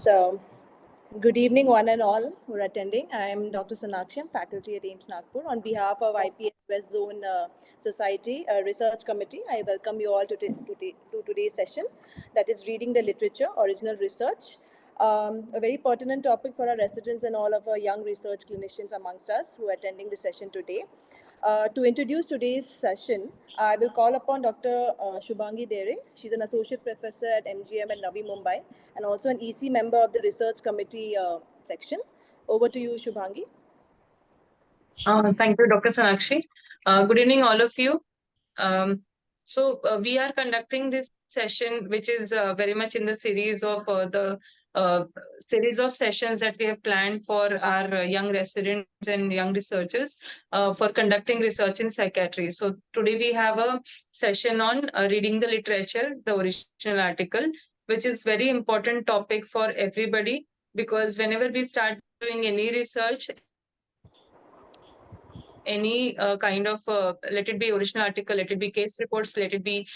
So, good evening, one and all who are attending. I am Dr. Sonakshi, I'm faculty at AIIMS Nagpur. On behalf of IPS West Zone Society Research Committee, I welcome you all to today's session, that is Reading the Literature, Original Research. A very pertinent topic for our residents and all of our young research clinicians amongst us who are attending the session today. To introduce today's session, I will call upon Dr. Shubhangi Dere. She's an associate professor at MGM at Navi Mumbai and also an EC member of the research committee section. Over to you, Shubhangi. Thank you, Dr. Sonakshi. Good evening, all of you. We are conducting this session, which is very much in the series of series of sessions that we have planned for our young residents and young researchers for conducting research in psychiatry. So today we have a session on reading the literature, the original article, which is very important topic for everybody, because whenever we start doing any research, any kind of, let it be original article, let it be case reports, let it be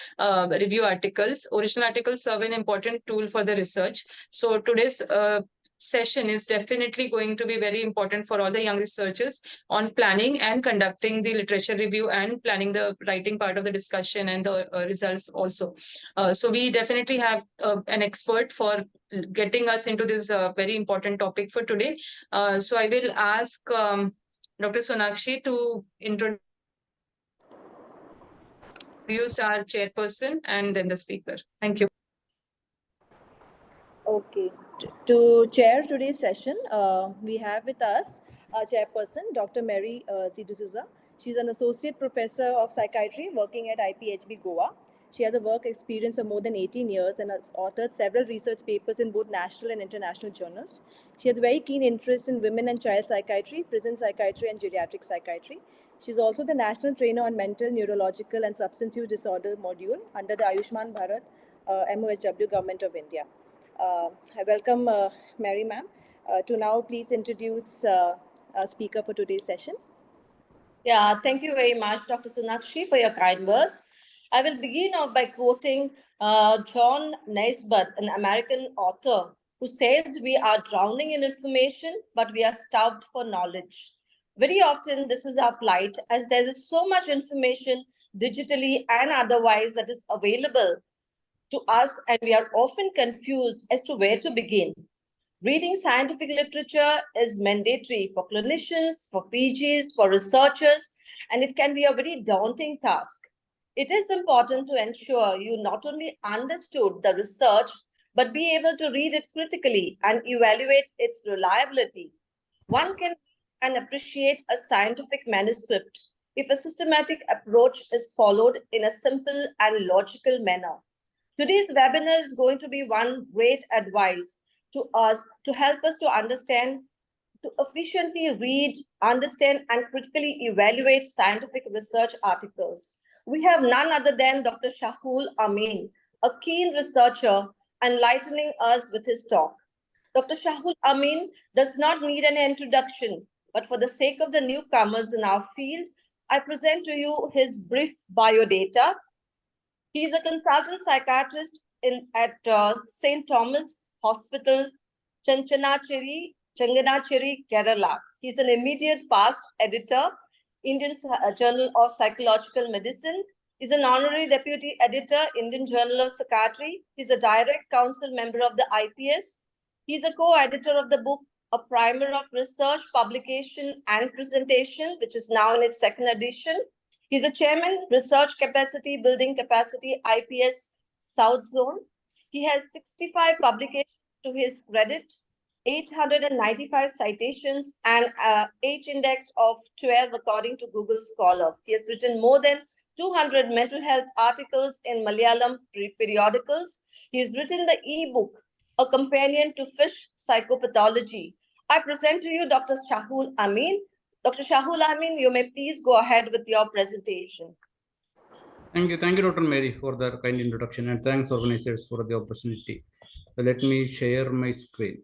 review articles. Original articles serve an important tool for the research. So today's session is definitely going to be very important for all the young researchers on planning and conducting the literature review and planning the writing part of the discussion and the results also. So we definitely have an expert for getting us into this very important topic for today. So I will ask Dr. Sonakshi to introduce our chairperson and then the speaker. Thank you. Okay. To chair today's session, we have with us our chairperson, Dr. Mary C. D'Souza. She's an associate professor of psychiatry working at IPHB Goa. She has a work experience of more than 18 years and has authored several research papers in both national and international journals. She has a very keen interest in women and child psychiatry, prison psychiatry, and geriatric psychiatry. She's also the national trainer on mental, neurological, and substance use disorder module under the Ayushman Bharat MOHW Government of India. I welcome Mary ma'am to now please introduce our speaker for today's session. Yeah, thank you very much, Dr. Sonakshi, for your kind words. I will begin off by quoting John Naisbitt, an American author, who says we are drowning in information, but we are starved for knowledge. Very often, this is our plight, as there is so much information digitally and otherwise that is available to us, and we are often confused as to where to begin. Reading scientific literature is mandatory for clinicians, for PGs, for researchers, and it can be a very daunting task. It is important to ensure you not only understood the research, but be able to read it critically and evaluate its reliability. One can read and appreciate a scientific manuscript if a systematic approach is followed in a simple and logical manner. Today's webinar is going to be one great advice to us to help us to understand, to efficiently read, understand, and critically evaluate scientific research articles. We have none other than Dr. Shahul Amin, a keen researcher, enlightening us with his talk. Dr. Shahul Amin does not need an introduction, but for the sake of the newcomers in our field, I present to you his brief biodata. He is a consultant psychiatrist at St. Thomas Hospital, Changanacheri, Kerala. He's an immediate past editor, Indian Journal of Psychological Medicine. He's an honorary deputy editor, Indian Journal of Psychiatry. He's a direct council member of the IPS. He's a co-editor of the book, A Primer of Research, Publication and Presentation, which is now in its second edition. He's a chairman, Research Capacity Building Capacity, IPS South Zone. He has 65 publications to his credit, 895 citations, and H index of 12 according to Google Scholar. He has written more than 200 mental health articles in Malayalam periodicals. He's written the e-book, A Companion to Fish Psychopathology. I present to you Dr. Shahul Amin. Dr. Shahul Amin, you may please go ahead with your presentation. Thank you, Dr. Mary, for the kind introduction, and thanks organizers for the opportunity. Let me share my screen.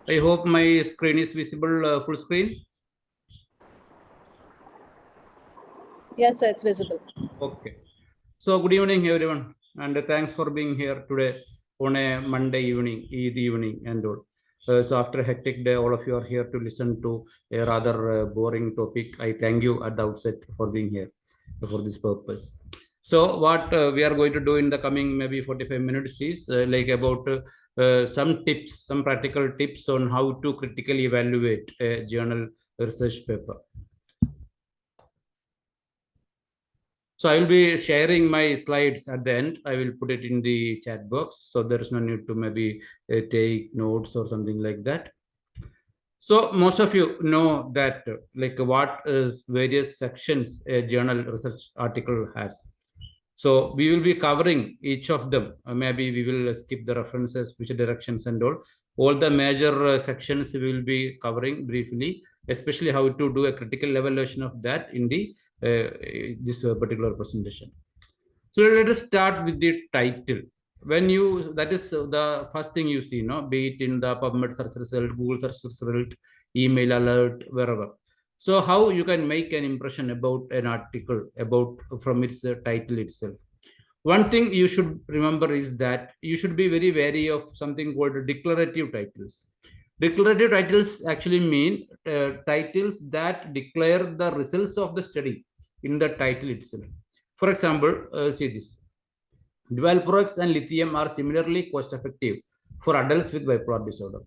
I hope my screen is visible, full screen. Yes, sir, it's visible. Okay. So good evening, everyone, and thanks for being here today on a Monday evening, Eid evening, and all. So after a hectic day, all of you are here to listen to a rather boring topic. I thank you at the outset for being here for this purpose. So what we are going to do in the coming maybe 45 minutes is like about some tips, some practical tips on how to critically evaluate a journal research paper. So I will be sharing my slides at the end. I will put it in the chat box. So there is no need to maybe take notes or something like that. So most of you know that like what is various sections a journal research article has. So we will be covering each of them. Maybe we will skip the references, which directions and all. All the major sections we will be covering briefly, especially how to do a critical evaluation of that in the this particular presentation. So let us start with the title. When you, that is the first thing you see, no, be it in the PubMed search result, Google search result, email alert, wherever. So how you can make an impression about an article about from its title itself. One thing you should remember is that you should be very wary of something called declarative titles. Declarative titles actually mean titles that declare the results of the study in the title itself. For example, see this. Valproex and lithium are similarly cost effective for adults with bipolar disorder.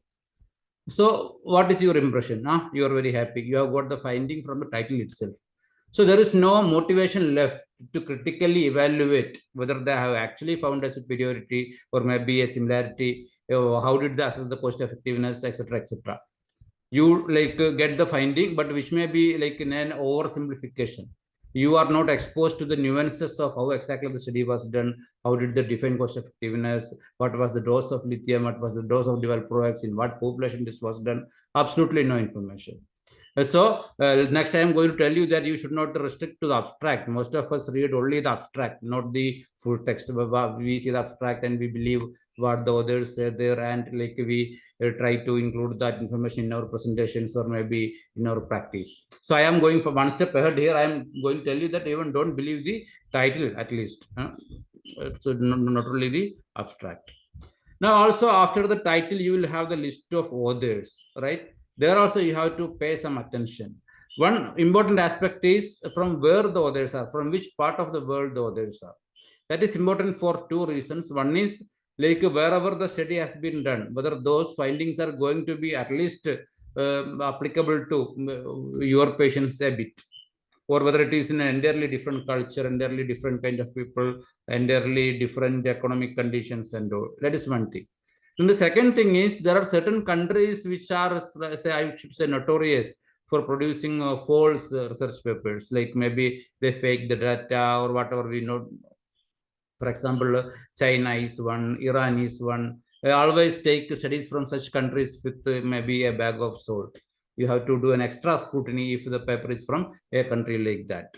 So what is your impression? You are very happy. You have got the finding from the title itself. So there is no motivation left to critically evaluate whether they have actually found a superiority or maybe a similarity. How did they assess the cost effectiveness, etc., etc. You like get the finding, but which may be like in an oversimplification. You are not exposed to the nuances of how exactly the study was done, how did they define cost effectiveness, what was the dose of lithium, what was the dose of Valproex, in what population this was done. Absolutely no information. So next time I'm going to tell you that you should not restrict to the abstract. Most of us read only the abstract, not the full text. We see the abstract and we believe what the others say there, and like we try to include that information in our presentations or maybe in our practice. So I am going for one step ahead here. I am going to tell you that even don't believe the title at least. So not only the abstract. Now also after the title, you will have the list of authors, right? There also you have to pay some attention. One important aspect is from where the authors are, from which part of the world the authors are. That is important for two reasons. One is like wherever the study has been done, whether those findings are going to be at least applicable to your patients a bit, or whether it is in an entirely different culture, entirely different kind of people, entirely different economic conditions and all. That is one thing. And the second thing is there are certain countries which are, say, I should say, notorious for producing false research papers, like maybe they fake the data or whatever we know. For example, China is one, Iran is one. I always take studies from such countries with maybe a bag of salt. You have to do an extra scrutiny if the paper is from a country like that.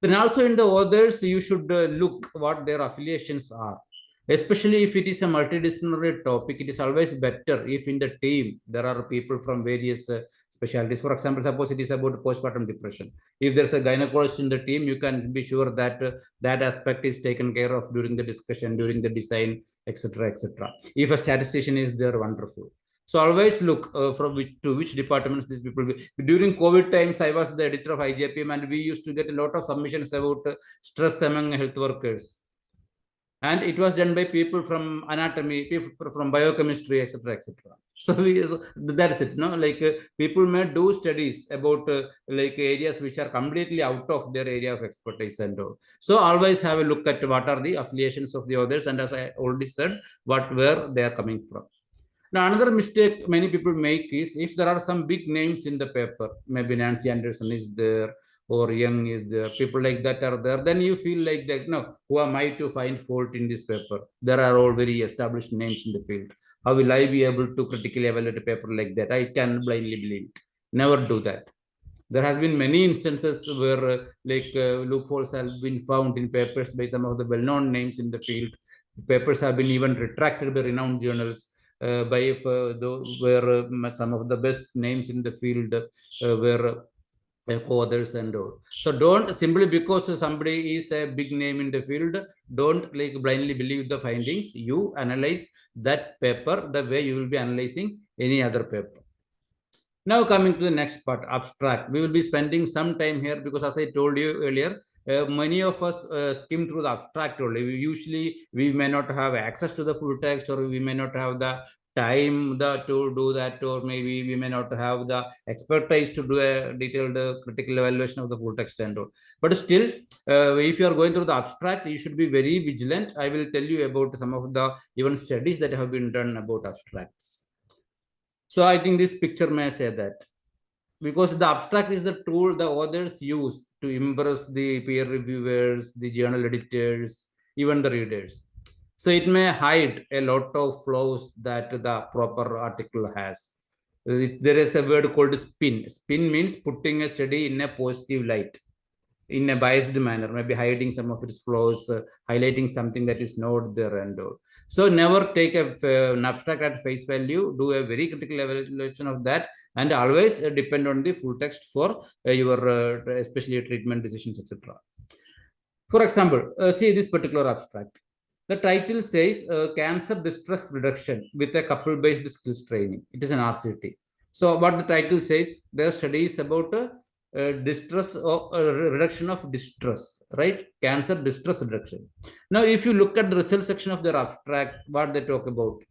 Then also in the authors, you should look what their affiliations are. Especially if it is a multidisciplinary topic, it is always better if in the team there are people from various specialties. For example, suppose it is about postpartum depression. If there's a gynecologist in the team, you can be sure that that aspect is taken care of during the discussion, during the design, etc., etc. If a statistician is there, wonderful. So always look from which departments these people will. During COVID times, I was the editor of IJPM, and we used to get a lot of submissions about stress among health workers. And it was done by people from anatomy, people from biochemistry, etc., etc. So that's it. No, like people may do studies about like areas which are completely out of their area of expertise and all. So always have a look at what are the affiliations of the others, and as I already said, where they are coming from. Now, another mistake many people make is if there are some big names in the paper, maybe Nancy Anderson is there or Young is there, people like that are there, then you feel like that, no, who am I to find fault in this paper? There are all very established names in the field. How will I be able to critically evaluate a paper like that? I can blindly believe it. Never do that. There has been many instances where loopholes have been found in papers by some of the well-known names in the field. Papers have been even retracted by renowned journals. Where some of the best names in the field were co-authors and all. So don't simply because somebody is a big name in the field, don't like blindly believe the findings. You analyze that paper the way you will be analyzing any other paper. Now coming to the next part, abstract. We will be spending some time here because as I told you earlier, many of us skim through the abstract only. We may not have access to the full text, or we may not have the time to do that, or maybe we may not have the expertise to do a detailed critical evaluation of the full text and all. But still, if you are going through the abstract, you should be very vigilant. I will tell you about some of the even studies that have been done about abstracts. So I think this picture may say that, because the abstract is the tool the authors use to impress the peer reviewers, the journal editors, even the readers. So it may hide a lot of flaws that the proper article has. There is a word called spin. Spin means putting a study in a positive light, in a biased manner, maybe hiding some of its flaws, highlighting something that is not there and all. So never take an abstract at face value, do a very critical evaluation of that, and always depend on the full text for your especially treatment decisions, etc. For example, see this particular abstract. The title says cancer distress reduction with a couple-based skills training. It is an RCT. So what the title says, their study is about distress or reduction of distress, right? Cancer distress reduction. Now, if you look at the result section of their abstract, what they talk about,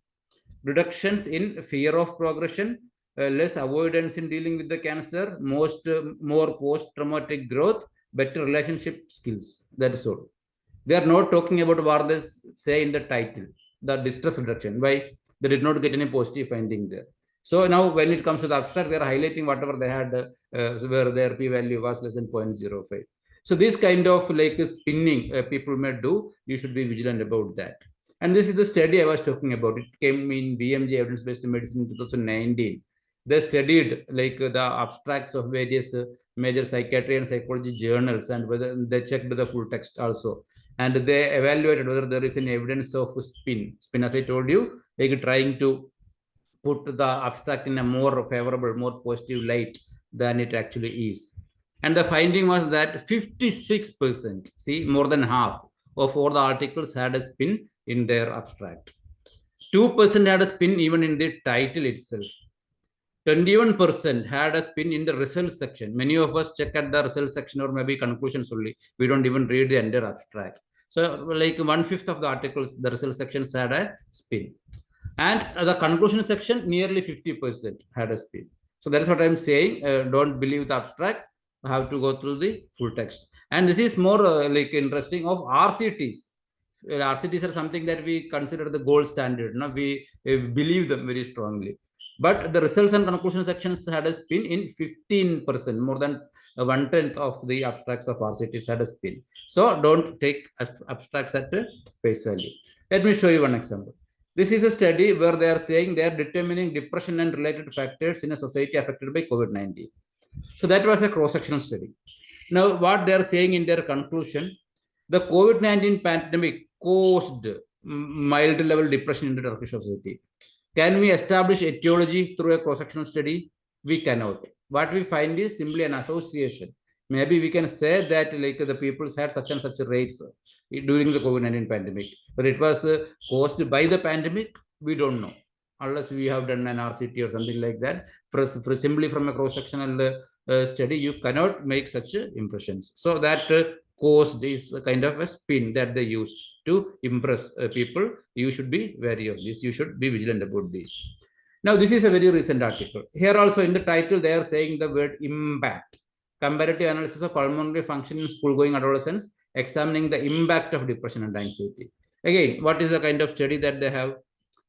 reductions in fear of progression, less avoidance in dealing with the cancer, more post-traumatic growth, better relationship skills. That's all. They are not talking about what they say in the title, the distress reduction. Why? They did not get any positive finding there. So now when it comes to the abstract, they are highlighting whatever they had where their p-value was less than 0.05. So this kind of like spinning people may do, you should be vigilant about that. And this is the study I was talking about. It came in BMJ, Evidence-Based Medicine, in 2019. They studied like the abstracts of various major psychiatry and psychology journals, and whether they checked the full text also. And they evaluated whether there is any evidence of spin. Spin, as I told you, like trying to put the abstract in a more favorable, more positive light than it actually is. And the finding was that 56%, see, more than half of all the articles had a spin in their abstract. 2% had a spin even in the title itself. 21% had a spin in the results section. Many of us check at the results section or maybe conclusions only. We don't even read the entire abstract. So like 1/5 of the articles, the results sections had a spin. And the conclusion section, nearly 50% had a spin. So that is what I'm saying. Don't believe the abstract. Have to go through the full text. And this is more like interesting of RCTs. RCTs are something that we consider the gold standard. No? We believe them very strongly. But the results and conclusion sections had a spin in 15%, more than 1/10 of the abstracts of RCTs had a spin. So don't take abstracts at face value. Let me show you one example. This is a study where they are saying they are determining depression and related factors in a society affected by COVID-19. So that was a cross-sectional study. Now, what they are saying in their conclusion, the COVID-19 pandemic caused mild level depression in the Turkish society. Can we establish etiology through a cross-sectional study? We cannot. What we find is simply an association. Maybe we can say that like the people had such and such rates during the COVID-19 pandemic, but it was caused by the pandemic. We don't know unless we have done an RCT or something like that. For simply from a cross-sectional study, you cannot make such impressions. So that caused is kind of a spin that they use to impress people. You should be wary of this. You should be vigilant about this. Now, this is a very recent article. Here also in the title, they are saying the word impact. Comparative analysis of pulmonary function in school-going adolescents, examining the impact of depression and anxiety. Again, what is the kind of study that they have?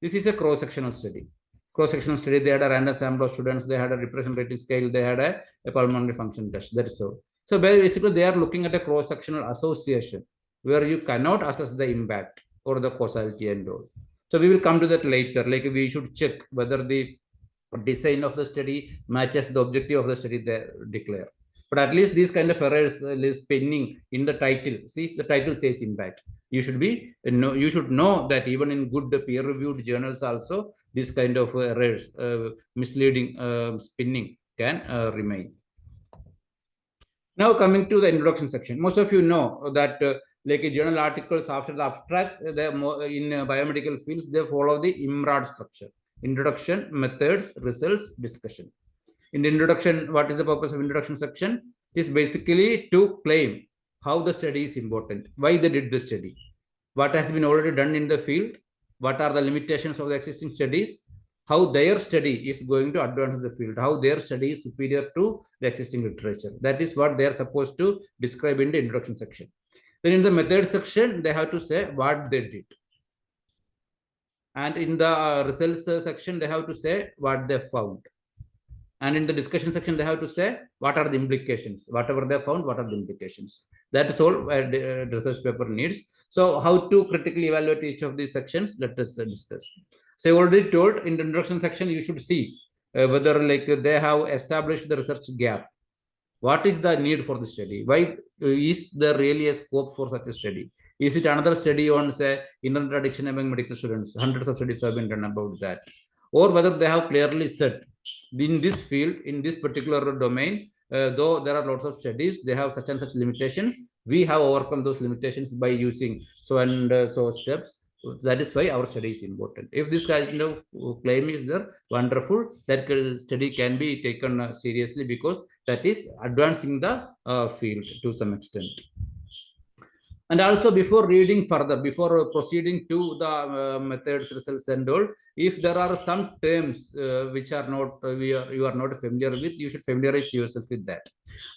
This is a cross-sectional study. Cross-sectional study, they had a random sample of students, they had a depression rating scale, they had a pulmonary function test. That is all. So basically, they are looking at a cross-sectional association where you cannot assess the impact or the causality and all. So we will come to that later. Like we should check whether the design of the study matches the objective of the study they declare. But at least these kind of errors spinning in the title. See, the title says impact. You should know that even in good peer-reviewed journals also, this kind of errors, misleading spinning can remain. Now coming to the introduction section, most of you know that like journal articles after the abstract, in biomedical fields, they follow the IMRAD structure: introduction, methods, results, discussion. In the introduction, what is the purpose of introduction section? It is basically to claim how the study is important, why they did the study, what has been already done in the field, what are the limitations of the existing studies, how their study is going to advance the field, how their study is superior to the existing literature. That is what they are supposed to describe in the introduction section. Then in the method section, they have to say what they did. And in the results section, they have to say what they found. And in the discussion section, they have to say what are the implications, whatever they found, what are the implications. That is all a research paper needs. So how to critically evaluate each of these sections, let us discuss. So I already told in the introduction section, you should see whether like they have established the research gap. What is the need for the study? Why is there really a scope for such a study? Is it another study on, say, internet addiction among medical students? Hundreds of studies have been done about that. Or whether they have clearly said, in this field, in this particular domain, though there are lots of studies, they have such and such limitations. We have overcome those limitations by using so and so steps. That is why our study is important. If this kind of claim is there, wonderful. That study can be taken seriously because that is advancing the field to some extent. And also, before reading further, before proceeding to the methods, results, and all, if there are some terms which are not you are not familiar with, you should familiarize yourself with that.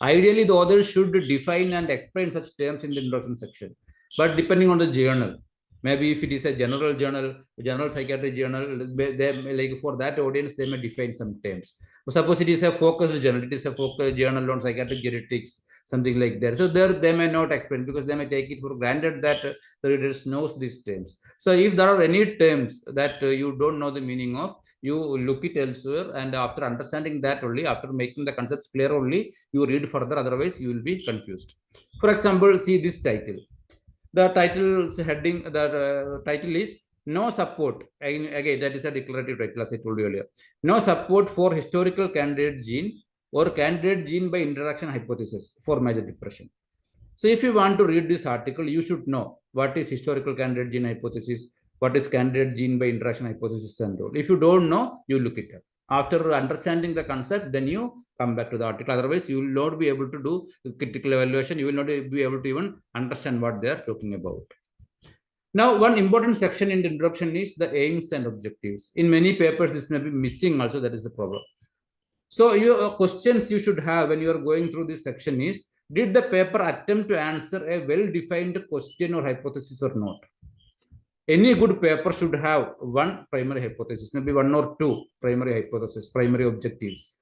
Ideally, the author should define and explain such terms in the introduction section. But depending on the journal, maybe if it is a general journal, general psychiatry journal, they, like for that audience, they may define some terms. Suppose it is a focused journal, it is a focused journal on psychiatric genetics, something like that. So there they may not explain because they may take it for granted that the readers knows these terms. So if there are any terms that you don't know the meaning of, you look it elsewhere, and after understanding that only, after making the concepts clear only, you read further, otherwise you will be confused. For example, see this title. The title's heading, the title is no support. Again, that is a declarative title, as I told you earlier. No support for historical candidate gene or candidate gene by interaction hypothesis for major depression. So if you want to read this article, you should know what is historical candidate gene hypothesis, what is candidate gene by interaction hypothesis, and all. If you don't know, you look it up. After understanding the concept, then you come back to the article. Otherwise, you will not be able to do critical evaluation. You will not be able to even understand what they are talking about. Now, one important section in the introduction is the aims and objectives. In many papers, this may be missing also. That is the problem. So your questions you should have when you are going through this section is, did the paper attempt to answer a well-defined question or hypothesis or not? Any good paper should have one primary hypothesis, maybe one or two primary hypotheses, primary objectives.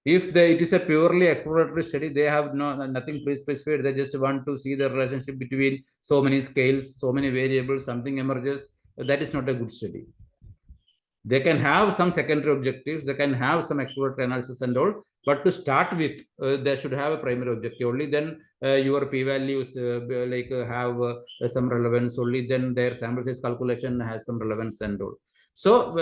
If it is a purely exploratory study, they have nothing pre-specified. They just want to see the relationship between so many scales, so many variables, something emerges. That is not a good study. They can have some secondary objectives, they can have some exploratory analysis and all, but to start with, they should have a primary objective. Only then your p-values have some relevance. Only then their sample size calculation has some relevance and all. So,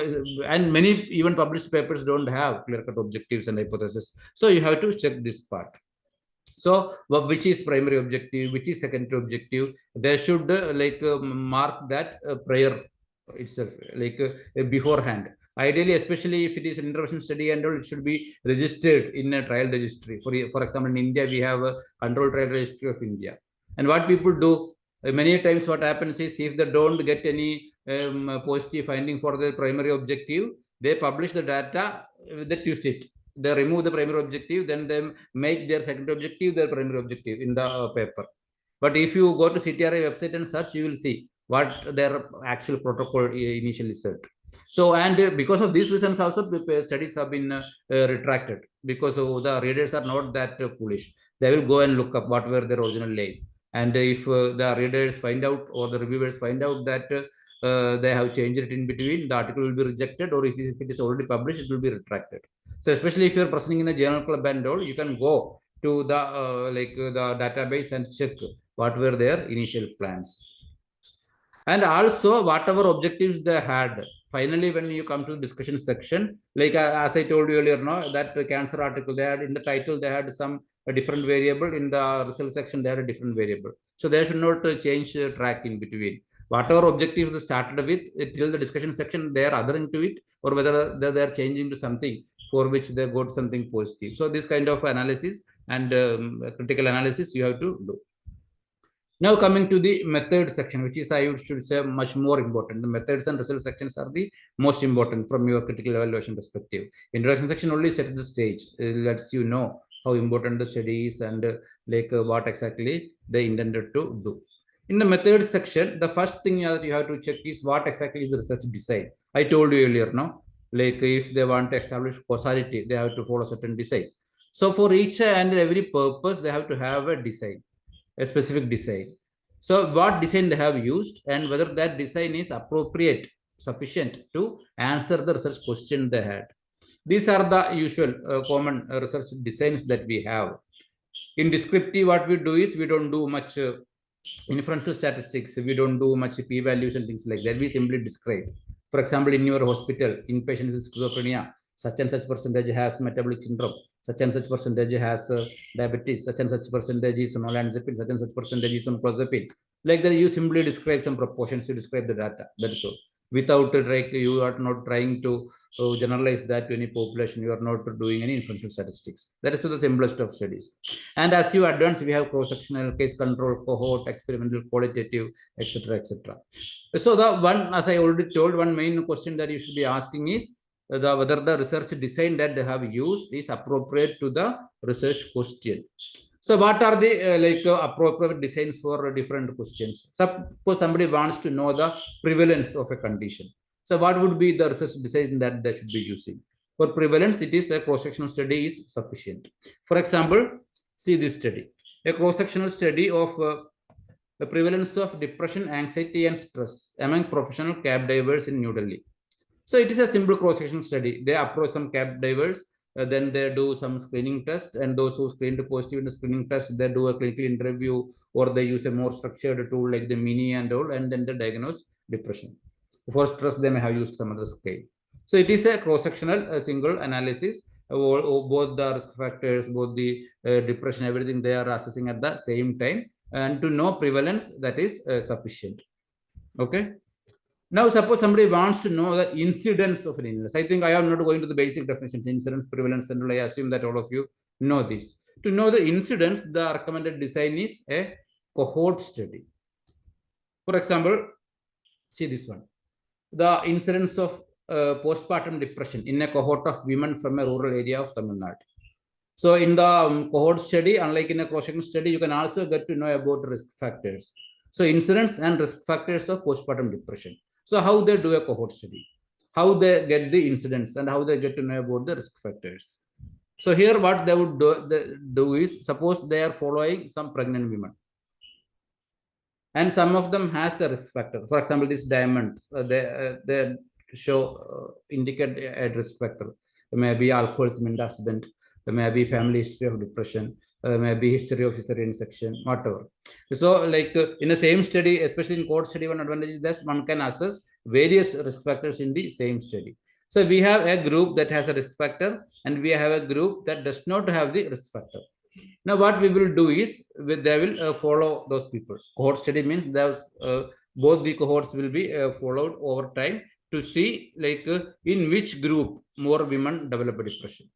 and many even published papers don't have clear-cut objectives and hypotheses. So you have to check this part. So, which is primary objective, which is secondary objective? They should mark that prior itself, beforehand. Ideally, especially if it is an intervention study and all, it should be registered in a trial registry. For example, in India, we have a control trial registry of India. And what people do, many times what happens is, if they don't get any positive finding for the primary objective, they publish the data, they twist it. They remove the primary objective, then they make their secondary objective their primary objective in the paper. But if you go to CTRI website and search, you will see what their actual protocol initially said. So, and because of these reasons also, the studies have been retracted, because the readers are not that foolish. They will go and look up what were their original name. And if the readers find out, or the reviewers find out that they have changed it in between, the article will be rejected, or if it is already published, it will be retracted. So especially if you're presenting in a journal club and all, you can go to the the database and check what were their initial plans. And also whatever objectives they had, finally, when you come to the discussion section, like as I told you earlier, that cancer article, they had in the title, they had some a different variable. In the result section, they had a different variable. So they should not change track in between. Whatever objectives they started with till the discussion section, they are other into it, or whether they are changing to something for which they got something positive. So this kind of analysis and critical analysis you have to do. Now coming to the method section, which is, I should say, much more important. The methods and result sections are the most important from your critical evaluation perspective. Introduction section only sets the stage, lets you know how important the study is and what exactly they intended to do. In the method section, the first thing that you have to check is what exactly is the research design. I told you earlier, no? Like if they want to establish causality, they have to follow certain design. So for each and every purpose, they have to have a design, a specific design. So what design they have used and whether that design is appropriate, sufficient to answer the research question they had. These are the usual common research designs that we have. In descriptive, what we do is we don't do much inferential statistics. We don't do much p-values and things like that. We simply describe. For example, in your hospital, inpatient with schizophrenia, such and such percentage has metabolic syndrome, such and such percentage has diabetes, such and such percentage is on olanzapine, such and such percentage is on clozapine. Like that, you simply describe some proportions, you describe the data. That's all. Without you are not trying to generalize that to any population. You are not doing any inferential statistics. That is the simplest of studies. And as you advance, we have cross-sectional, case control, cohort, experimental, qualitative, etc., etc. So the one, as I already told, one main question that you should be asking is whether the research design that they have used is appropriate to the research question. So what are the appropriate designs for different questions? Suppose somebody wants to know the prevalence of a condition. So what would be the research design that they should be using? For prevalence, it is a cross-sectional study is sufficient. For example, see this study. A cross-sectional study of the prevalence of depression, anxiety, and stress among professional cab divers in New Delhi. So it is a simple cross-sectional study. They approach some cab divers, then they do some screening test, and those who screened positive in the screening test, they do a clinical interview, or they use a more structured tool like the Mini and all, and then they diagnose depression. For stress, they may have used some other scale. So it is a cross-sectional, single analysis. Both the risk factors, both the depression, everything they are assessing at the same time, and to know prevalence, that is sufficient. Okay. Now, suppose somebody wants to know the incidence of an illness. I think I am not going to the basic definitions, incidence, prevalence, and I assume that all of you know this. To know the incidence, the recommended design is a cohort study. For example, see this one. The incidence of postpartum depression in a cohort of women from a rural area of Tamil Nadu. So in the cohort study, unlike in a cross-sectional study, you can also get to know about risk factors. So incidence and risk factors of postpartum depression. So how they do a cohort study, how they get the incidence, and how they get to know about the risk factors. So here what they would do is, suppose they are following some pregnant women, and some of them has a risk factor. For example, this diamond, they show indicate a risk factor. Maybe alcoholism in the husband, maybe family history of depression, maybe history of cesarean section, whatever. So like in the same study, especially in cohort study, one advantage is that one can assess various risk factors in the same study. So we have a group that has a risk factor, and we have a group that does not have the risk factor. Now what we will do is, they will follow those people. Cohort study means that both the cohorts will be followed over time to see in which group more women develop depression.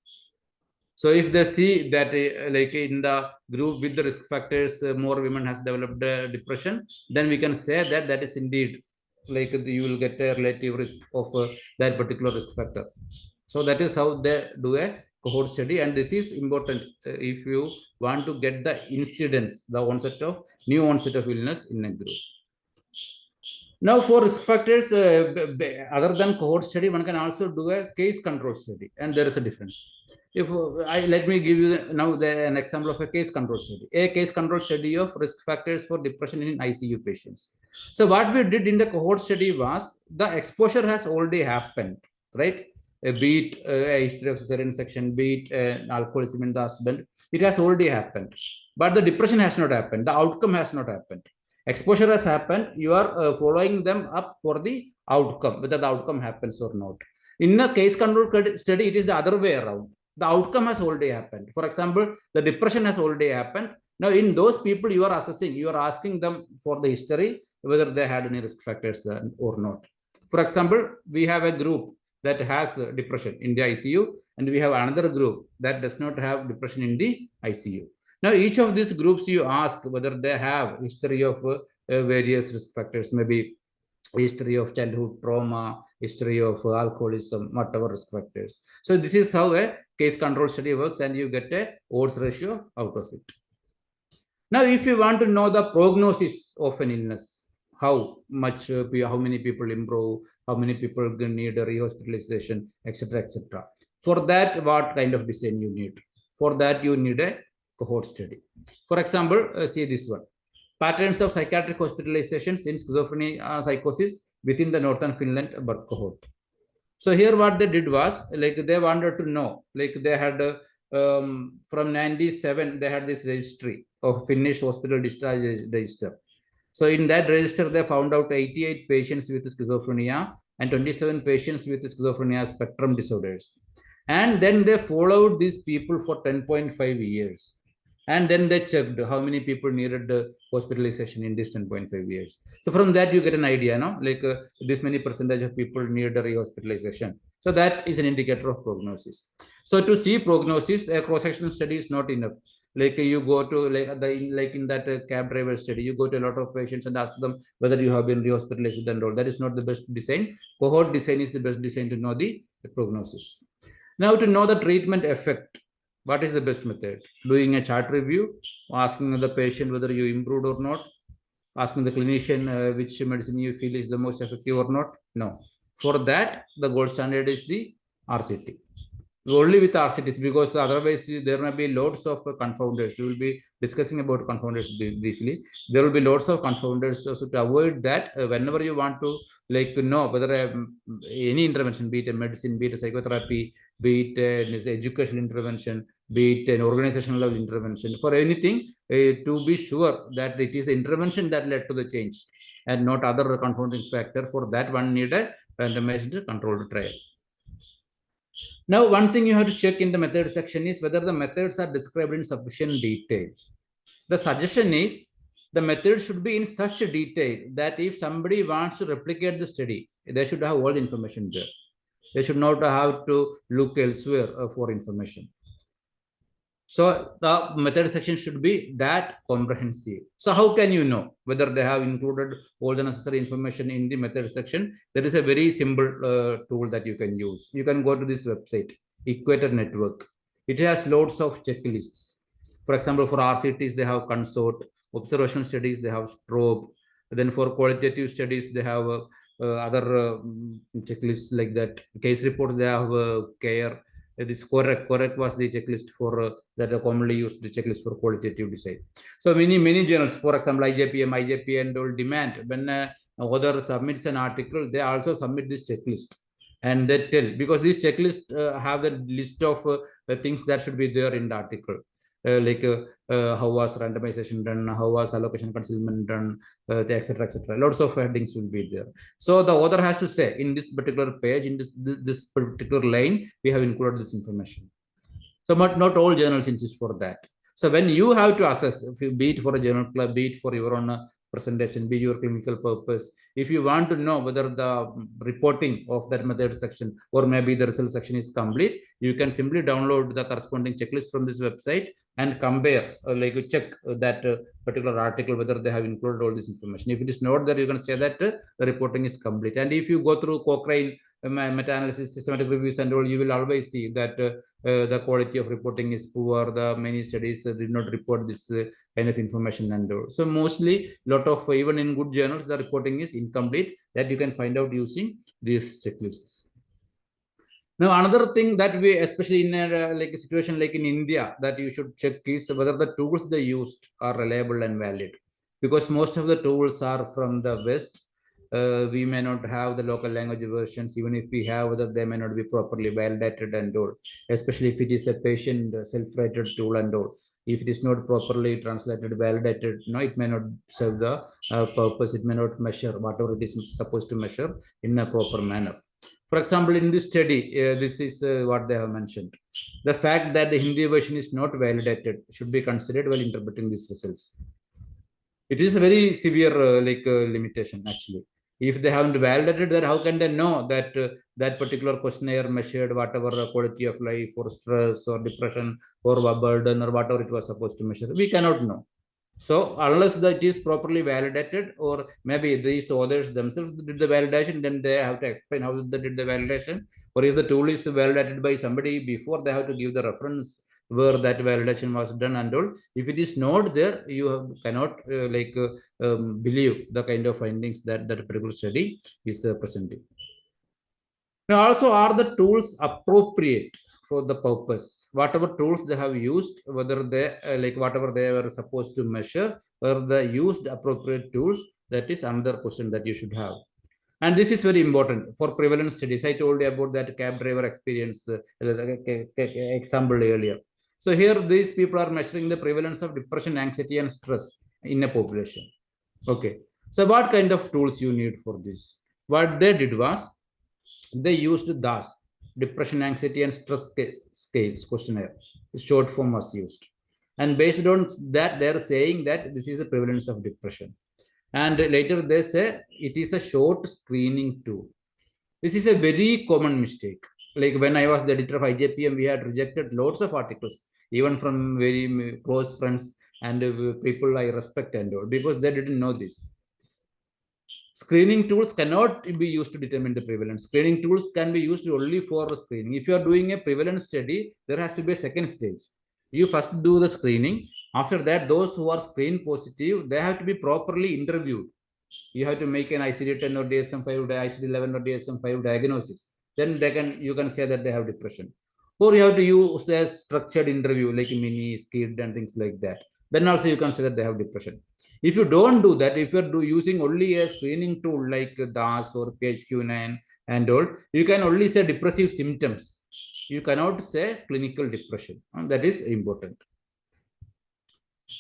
So if they see that in the group with the risk factors, more women has developed depression, then we can say that that is indeed you will get a relative risk of that particular risk factor. So that is how they do a cohort study, and this is important if you want to get the incidence, the new onset of illness in a group. Now for risk factors, other than cohort study, one can also do a case control study, and there is a difference. Let me give you now an example of a case control study. A case control study of risk factors for depression in ICU patients. So what we did in the cohort study was, the exposure has already happened, right? Be it a history of cesarean section, be it alcoholism in the husband, it has already happened. But the depression has not happened. The outcome has not happened. Exposure has happened. You are following them up for the outcome, whether the outcome happens or not. In a case control study, it is the other way around. The outcome has already happened. For example, the depression has already happened. Now, in those people you are assessing, you are asking them for the history, whether they had any risk factors or not. For example, we have a group that has depression in the ICU, and we have another group that does not have depression in the ICU. Now, each of these groups you ask whether they have history of various risk factors, maybe history of childhood trauma, history of alcoholism, whatever risk factors. So this is how a case control study works, and you get a odds ratio out of it. Now, if you want to know the prognosis of an illness, how many people improve, how many people need a rehospitalization, etc., etc. For that, what kind of design you need? For that, you need a cohort study. For example, see this one. Patterns of psychiatric hospitalizations in schizophrenia psychosis within the Northern Finland birth cohort. So here what they did was, like, they wanted to know, like, they had from 97 they had this registry of Finnish hospital discharge register. So in that register they found out 88 patients with schizophrenia and 27 patients with schizophrenia spectrum disorders, and then they followed these people for 10.5 years. And then they checked how many people needed hospitalization in this 10.5 years. So from that, you get an idea, no? Like this many percentage of people need a rehospitalization. So that is an indicator of prognosis. So to see prognosis, a cross-sectional study is not enough. Like you go to like in that cab driver study, you go to a lot of patients and ask them whether you have been rehospitalized and all. That is not the best design. Cohort design is the best design to know the prognosis. Now, to know the treatment effect, what is the best method? Doing a chart review, asking the patient whether you improved or not, asking the clinician which medicine you feel is the most effective or not? No. For that, the gold standard is the RCT. Only with RCTs, because otherwise there may be loads of confounders. We will be discussing about confounders briefly. There will be lots of confounders. So to avoid that, whenever you want to know whether any intervention, be it a medicine, be it a psychotherapy, be it an educational intervention, be it an organizational level intervention, for anything, to be sure that it is the intervention that led to the change and not other confounding factor, for that one need a randomized controlled trial. Now, one thing you have to check in the method section is whether the methods are described in sufficient detail. The suggestion is the method should be in such a detail that if somebody wants to replicate the study, they should have all the information there. They should not have to look elsewhere for information. So the method section should be that comprehensive. So how can you know whether they have included all the necessary information in the method section? There is a very simple tool that you can use. You can go to this website, Equator Network. It has loads of checklists. For example, for RCTs, they have Consort. Observational studies, they have Strobe. Then for qualitative studies, they have other checklists like that. Case reports, they have CARE. This correct was the checklist for that are commonly used, the checklist for qualitative design. So many journals, for example, IJPM all demand when author submits an article, they also submit this checklist, and they tell, because these checklists have a list of things that should be there in the article. How was randomization done, how was allocation concealment done, etc. Lots of headings will be there. So the author has to say, in this particular page, in this particular line, we have included this information. So not all journals insist for that. So when you have to assess, be it for a journal club, be it for your own presentation, be your clinical purpose, if you want to know whether the reporting of that method section or maybe the result section is complete, you can simply download the corresponding checklist from this website and compare, check that particular article whether they have included all this information. If it is not there, you can say that the reporting is complete. And if you go through Cochrane meta-analysis, systematic reviews and all, you will always see that the quality of reporting is poor. The many studies did not report this kind of information and all. So mostly, lot of even in good journals, the reporting is incomplete. That you can find out using these checklists. Now, another thing that we, especially in a situation like in India, that you should check is whether the tools they used are reliable and valid, because most of the tools are from the West. We may not have the local language versions. Even if we have, whether they may not be properly validated and all, especially if it is a patient self-rated tool and all. If it is not properly translated, validated, it may not serve the purpose. It may not measure whatever it is supposed to measure in a proper manner. For example, in this study, this is what they have mentioned. The fact that the Hindi version is not validated should be considered while interpreting these results. It is a very severe limitation actually. If they haven't validated that, how can they know that that particular questionnaire measured whatever quality of life or stress or depression or burden or whatever it was supposed to measure? We cannot know. So unless that is properly validated, or maybe these authors themselves did the validation, then they have to explain how they did the validation. Or if the tool is validated by somebody before, they have to give the reference where that validation was done and all. If it is not there, you cannot believe the kind of findings that that particular study is presenting. Now, also, are the tools appropriate for the purpose? Whatever tools they have used, whether they whatever they were supposed to measure, whether they used appropriate tools, that is another question that you should have. And this is very important for prevalence studies. I told you about that cab driver experience example earlier. So here, these people are measuring the prevalence of depression, anxiety, and stress in a population. Okay. So what kind of tools you need for this? What they did was, they used DAS, depression, anxiety, and stress scales questionnaire. Short form was used. And based on that, they're saying that this is the prevalence of depression. And later they say it is a short screening tool. This is a very common mistake. Like when I was the editor of IJPM, we had rejected lots of articles, even from very close friends and people I respect and all, because they didn't know this. Screening tools cannot be used to determine the prevalence. Screening tools can be used only for screening. If you are doing a prevalence study, there has to be a second stage. You first do the screening. After that, those who are screen positive, they have to be properly interviewed. You have to make an ICD-10 or DSM-5, ICD-11 or DSM-5 diagnosis. Then you can say that they have depression. Or you have to use a structured interview like mini, skid and things like that. Then also you can say that they have depression. If you don't do that, if you're using only a screening tool like DAS or PHQ-9 and all, you can only say depressive symptoms. You cannot say clinical depression. And that is important.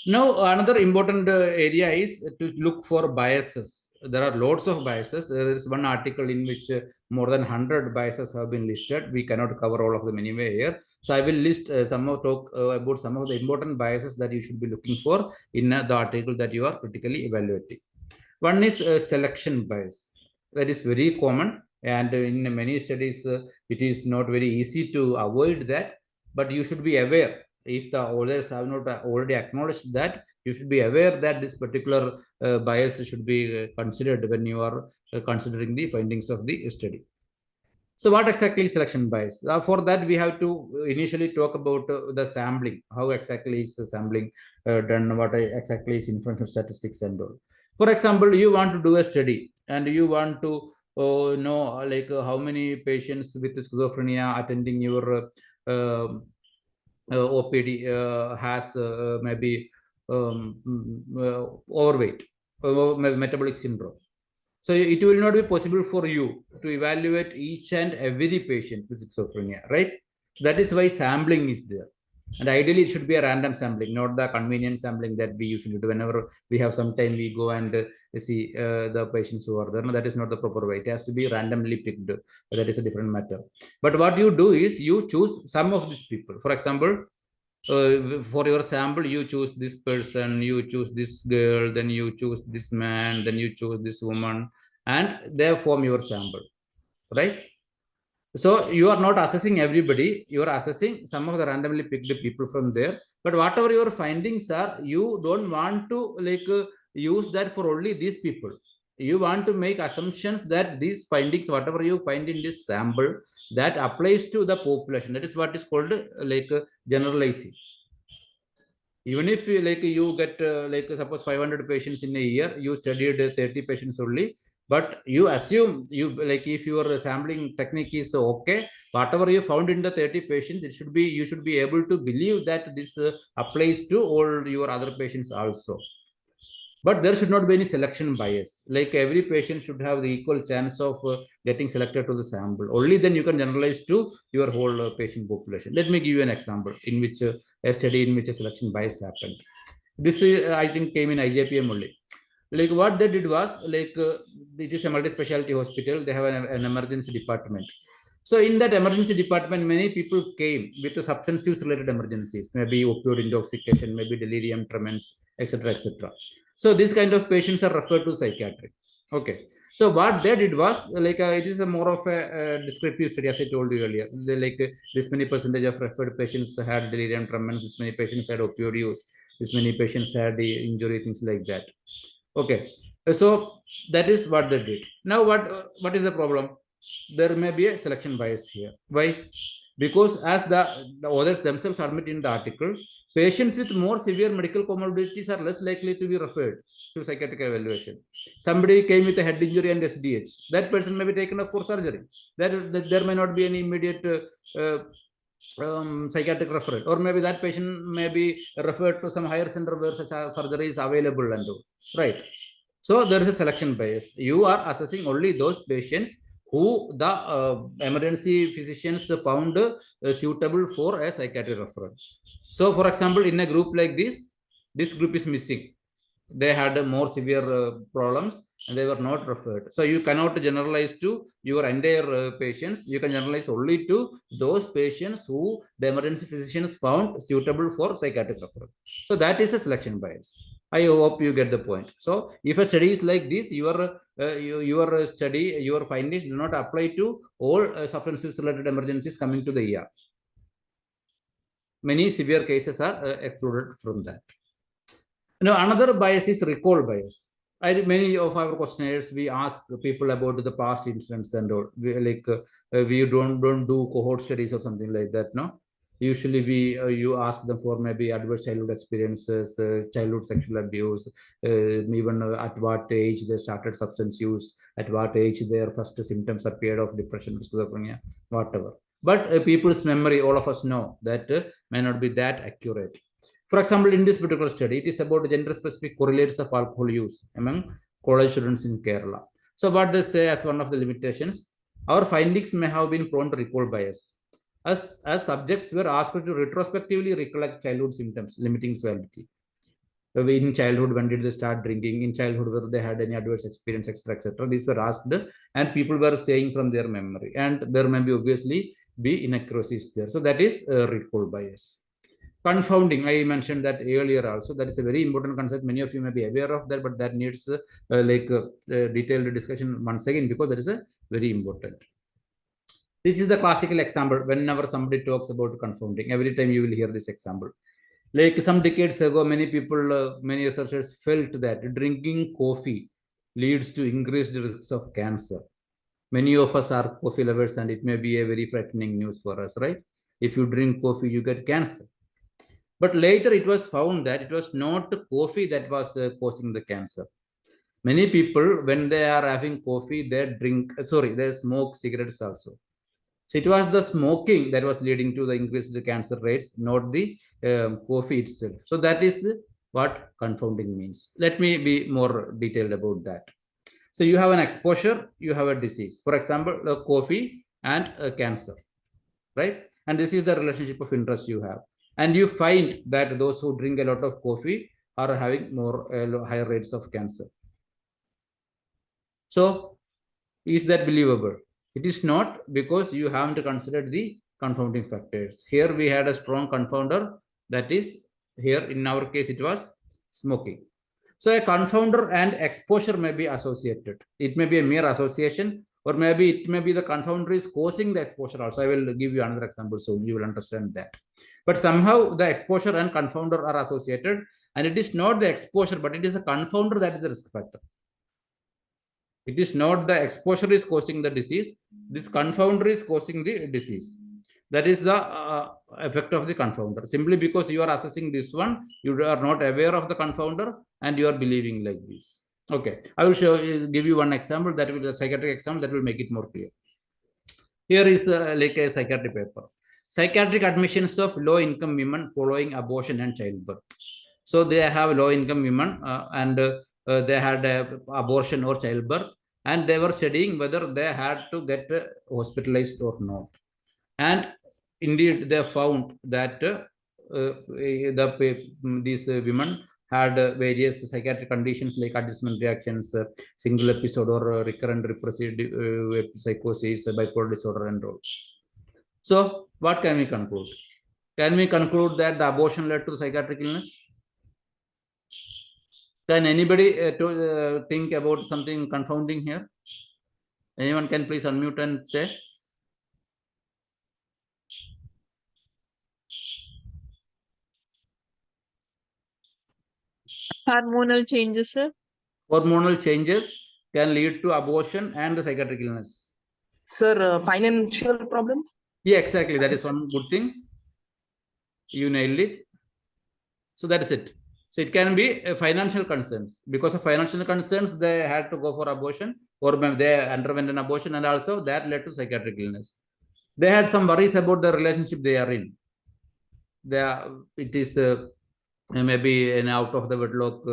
Now, another important area is to look for biases. There are lots of biases. There is one article in which more than 100 biases have been listed. We cannot cover all of them anyway here. So I will list about some of the important biases that you should be looking for in the article that you are critically evaluating. One is selection bias. That is very common, and in many studies, it is not very easy to avoid that, but you should be aware. If the authors have not already acknowledged that, you should be aware that this particular bias should be considered when you are considering the findings of the study. So what exactly is selection bias? For that, we have to initially talk about the sampling. How exactly is the sampling done? What exactly is inferential statistics and all. For example, you want to do a study and you want to know how many patients with schizophrenia attending your OPD has maybe overweight, metabolic syndrome. So it will not be possible for you to evaluate each and every patient with schizophrenia, right? So that is why sampling is there. And ideally, it should be a random sampling, not the convenient sampling that we usually do. Whenever we have some time, we go and see the patients who are there. No, that is not the proper way. It has to be randomly picked. That is a different matter. But what you do is you choose some of these people. For example, for your sample, you choose this person, you choose this girl, then you choose this man, then you choose this woman, and they form your sample, right? So you are not assessing everybody, you are assessing some of the randomly picked people from there. But whatever your findings are, you don't want to use that for only these people. You want to make assumptions that these findings, whatever you find in this sample, that applies to the population. That is what is called generalizing. Even if you get suppose 500 patients in a year, you studied 30 patients only, but you assume if your sampling technique is okay, whatever you found in the 30 patients, you should be able to believe that this applies to all your other patients also. But there should not be any selection bias. Like every patient should have the equal chance of getting selected to the sample. Only then you can generalize to your whole patient population. Let me give you an example in which a study in which a selection bias happened. This I think came in IJPM only. like what they did was like it is a multi-specialty hospital. They have an emergency department. So in that emergency department, many people came with the substance use related emergencies, maybe opioid intoxication, maybe delirium tremens, etc., etc. So these kind of patients are referred to psychiatric. Okay. So what they did was like it is a more of a descriptive study, as I told you earlier. They, like this many percentage of referred patients had delirium tremens, this many patients had opioid use, this many patients had the injury, things like that. Okay, so that is what they did. Now, what is the problem? There may be a selection bias here. Why? Because as the authors themselves admit in the article, patients with more severe medical comorbidities are less likely to be referred to psychiatric evaluation. Somebody came with a head injury and SDH. That person may be taken up for surgery. That there may not be any immediate psychiatric referral, or maybe that patient may be referred to some higher center where such a surgery is available and all. Right. So there is a selection bias. You are assessing only those patients who the emergency physicians found suitable for a psychiatric referral. So, for example, in a group like this group is missing. They had more severe problems and they were not referred. So you cannot generalize to your entire patients. You can generalize only to those patients who the emergency physicians found suitable for psychiatric referral. So that is a selection bias. I hope you get the point. So if a study is like this, your study, your findings do not apply to all substance use related emergencies coming to the ER. Many severe cases are excluded from that. Now, another bias is recall bias. Many of our questionnaires, we ask people about the past incidents and all. We don't do cohort studies or something like that. No, usually you ask them for maybe adverse childhood experiences, childhood sexual abuse, even at what age they started substance use, at what age their first symptoms appeared of depression, schizophrenia, whatever. But people's memory, all of us know that may not be that accurate. For example, in this particular study, it is about gender-specific correlates of alcohol use among college students in Kerala. So what they say as one of the limitations, our findings may have been prone to recall bias. As subjects were asked to retrospectively recollect childhood symptoms, limiting validity. In childhood, when did they start drinking? In childhood, whether they had any adverse experience, etc., etc. These were asked, and people were saying from their memory, and there may be obviously be inaccuracies there. So that is recall bias. Confounding, I mentioned that earlier also. That is a very important concept. Many of you may be aware of that, but that needs detailed discussion once again, because that is a very important. This is the classical example. Whenever somebody talks about confounding, every time you will hear this example. Like some decades ago, many people, many researchers felt that drinking coffee leads to increased risks of cancer. Many of us are coffee lovers, and it may be a very frightening news for us, right? If you drink coffee, you get cancer. But later it was found that it was not coffee that was causing the cancer. Many people, when they are having coffee, they smoke cigarettes also. So it was the smoking that was leading to the increased cancer rates, not the coffee itself. So that is what confounding means. Let me be more detailed about that. So you have an exposure, you have a disease. For example, coffee and cancer, right? And this is the relationship of interest you have. And you find that those who drink a lot of coffee are having more higher rates of cancer. So is that believable? It is not, because you haven't considered the confounding factors. Here we had a strong confounder, that is, here in our case it was smoking. So a confounder and exposure may be associated. It may be a mere association, or maybe it may be the confounder is causing the exposure also. I will give you another example soon. You will understand that. But somehow the exposure and confounder are associated, and it is not the exposure, but it is a confounder that is the risk factor. It is not the exposure is causing the disease. This confounder is causing the disease. That is the effect of the confounder. Simply because you are assessing this one, you are not aware of the confounder, and you are believing like this. Okay, I will give you one example, that will be a psychiatric example that will make it more clear. Here is like a psychiatric paper. Psychiatric admissions of low-income women following abortion and childbirth. So they have low-income women and they had abortion or childbirth, and they were studying whether they had to get hospitalized or not. And indeed, they found that these women had various psychiatric conditions like adjustment reactions, single episode or recurrent repressive psychosis, bipolar disorder, and all. So, what can we conclude? Can we conclude that the abortion led to psychiatric illness? Can anybody think about something confounding here? Anyone can please unmute and say. Hormonal changes, sir. Hormonal changes can lead to abortion and the psychiatric illness. Sir, financial problems? Yeah, exactly. That is one good thing. You nailed it. So that is it. So it can be financial concerns. Because of financial concerns, they had to go for abortion, or they underwent an abortion, and also that led to psychiatric illness. They had some worries about the relationship they are in. It is maybe an out of the wedlock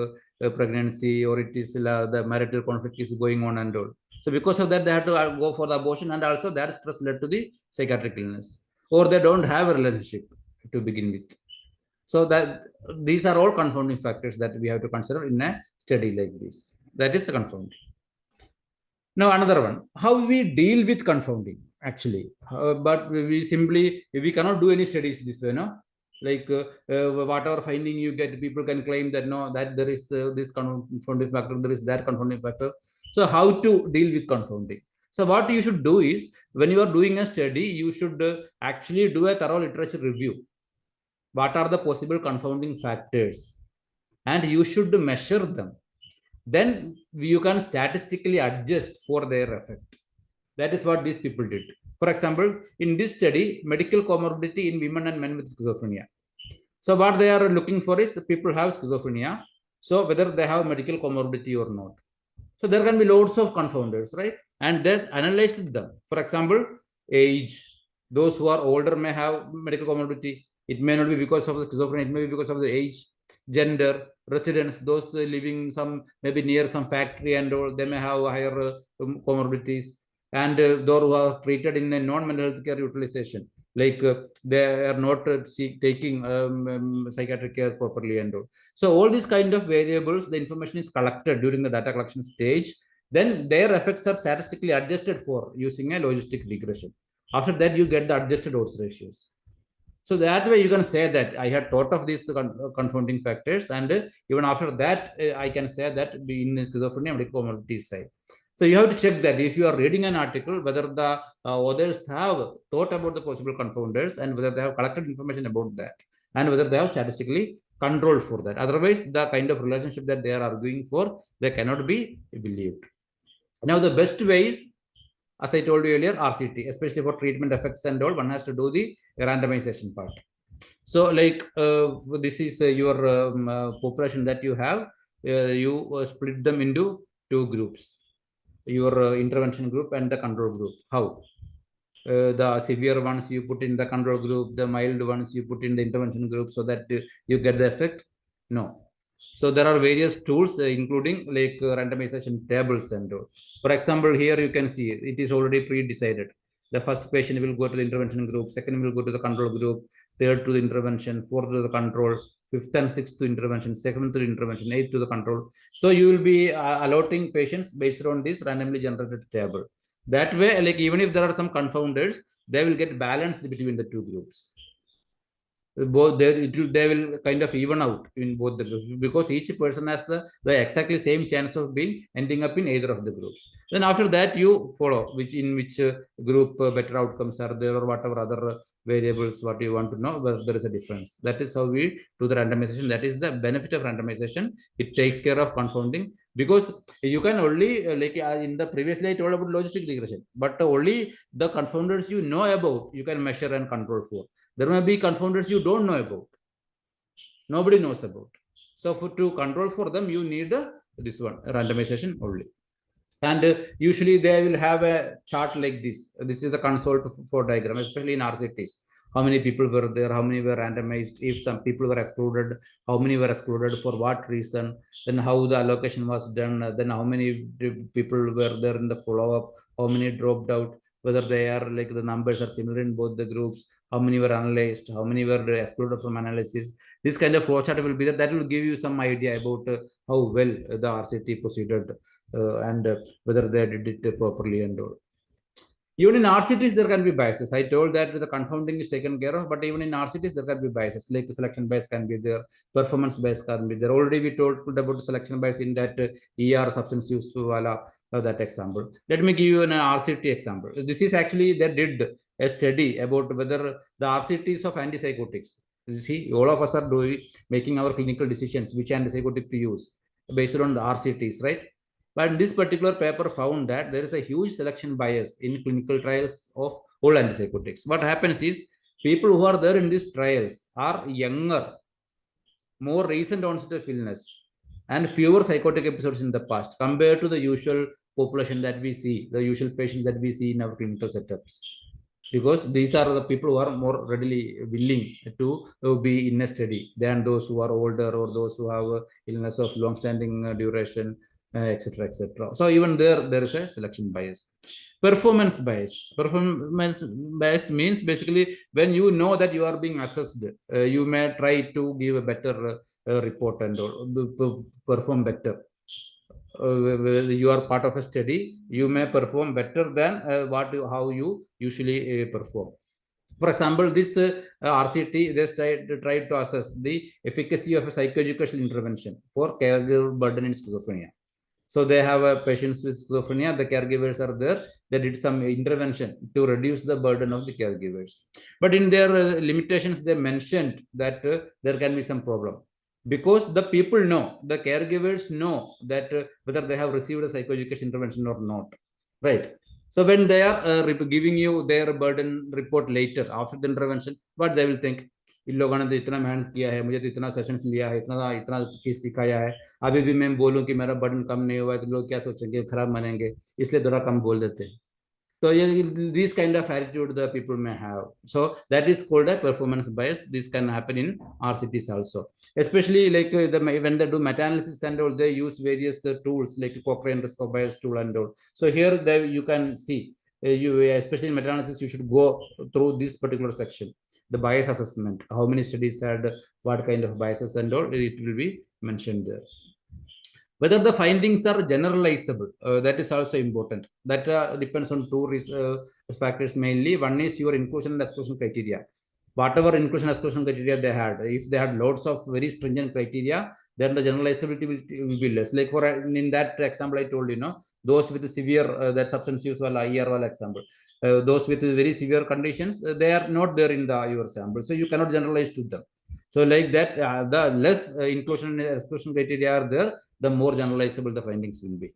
pregnancy, or it is the marital conflict is going on and all. So because of that, they had to go for the abortion, and also that stress led to the psychiatric illness, or they don't have a relationship to begin with. So that these are all confounding factors that we have to consider in a study like this. That is confounding. Now another one, how we deal with confounding actually, but we cannot do any studies this way, no? Like whatever finding you get, people can claim that no, that there is this confounding factor, there is that confounding factor. So how to deal with confounding? So what you should do is, when you are doing a study, you should actually do a thorough literature review. What are the possible confounding factors? And you should measure them. Then you can statistically adjust for their effect. That is what these people did. For example, in this study, medical comorbidity in women and men with schizophrenia. So what they are looking for is people have schizophrenia. So whether they have medical comorbidity or not. So there can be loads of confounders, right? And they analyzed them. For example, age. Those who are older may have medical comorbidity. It may not be because of the schizophrenia, it may be because of the age, gender, residence, those living some maybe near some factory and all, they may have higher comorbidities. And those who are treated in a non-mental health care utilization, like they are not taking psychiatric care properly and all. So all these kind of variables, the information is collected during the data collection stage. Then their effects are statistically adjusted for using a logistic regression. After that, you get the adjusted odds ratios. So that way you can say that I had thought of these confounding factors, and even after that, I can say that in schizophrenia, medical comorbidity side. So you have to check that if you are reading an article, whether the authors have thought about the possible confounders and whether they have collected information about that, and whether they have statistically controlled for that. Otherwise, the kind of relationship that they are arguing for, they cannot be believed. Now, the best way is, as I told you earlier, RCT, especially for treatment effects and all, one has to do the randomization part. So like this is your population that you have, you split them into two groups, your intervention group and the control group. How? The severe ones you put in the control group, the mild ones you put in the intervention group, so that you get the effect? No. So there are various tools, including like randomization tables and all. For example, here you can see it is already pre-decided. The first patient will go to the intervention group, second will go to the control group, third to the intervention, fourth to the control, fifth and sixth to intervention, seventh to intervention, eighth to the control. So you will be allotting patients based on this randomly generated table. That way, like even if there are some confounders, they will get balanced between the two groups. Both they will kind of even out in both the groups, because each person has the exactly same chance of being ending up in either of the groups. Then after that you follow which group better outcomes are there, or whatever other variables what you want to know, whether there is a difference. That is how we do the randomization. That is the benefit of randomization. It takes care of confounding, because you can only like in the previously I told about logistic regression, but only the confounders you know about you can measure and control for. There may be confounders you don't know about, nobody knows about. So to control for them, you need this one, randomization only. And usually they will have a chart like this. This is the console for diagram, especially in RCTs. How many people were there, how many were randomized, if some people were excluded, how many were excluded, for what reason, then how the allocation was done, then how many people were there in the follow-up, how many dropped out, whether they are like the numbers are similar in both the groups, how many were analyzed, how many were excluded from analysis. This kind of flowchart will be there. That will give you some idea about how well the RCT proceeded and whether they did it properly and all. Even in RCTs, there can be biases. I told that the confounding is taken care of, but even in RCTs, there can be biases. Like the selection bias can be there, performance bias can be there. Already we told about selection bias in that ER substance use wala that example. Let me give you an RCT example. This is actually they did a study about whether the RCTs of antipsychotics. You see, all of us are making our clinical decisions which antipsychotic to use based on the RCTs, right? But this particular paper found that there is a huge selection bias in clinical trials of all antipsychotics. What happens is people who are there in these trials are younger, more recent onset of illness, and fewer psychotic episodes in the past compared to the usual population that we see, the usual patients that we see in our clinical setups. Because these are the people who are more readily willing to be in a study than those who are older or those who have illness of long-standing duration, etc., etc. So even there is a selection bias. Performance bias. Performance bias means basically when you know that you are being assessed, you may try to give a better report and perform better. You are part of a study, you may perform better than how you usually perform. For example, this RCT, they tried to assess the efficacy of a psychoeducational intervention for caregiver burden in schizophrenia. So they have patients with schizophrenia, the caregivers are there, they did some intervention to reduce the burden of the caregivers. But in their limitations, they mentioned that there can be some problem. Because the people know, the caregivers know that whether they have received a psychoeducation intervention or not, right? So when they are giving you their burden report later after the intervention, what they will think, इन लोगों ने तो इतना मेहनत किया है, मुझे तो इतना सेशंस लिया है, इतना चीज सिखाया है, अभी भी मैं बोलूं कि मेरा बर्डन कम नहीं हुआ है तो लोग क्या सोचेंगे, खराब मानेंगे, इसलिए थोड़ा कम बोल देते हैं. So this kind of attitude the people may have. So that is called a performance bias. This can happen in RCTs also. Especially like when they do meta-analysis and all, they use various tools like Cochrane risk of bias tool and all. So here you can see, especially in meta-analysis, you should go through this particular section. The bias assessment, how many studies had what kind of biases and all, it will be mentioned there. Whether the findings are generalizable, that is also important. That depends on two factors mainly. One is your inclusion and exclusion criteria. Whatever inclusion and exclusion criteria they had, if they had lots of very stringent criteria, then the generalizability will be less. Like in that example I told you, those with severe that substance use wala IR wala example, those with very severe conditions, they are not there in your sample, so you cannot generalize to them. So like that, the less inclusion and exclusion criteria are there, the more generalizable the findings will be.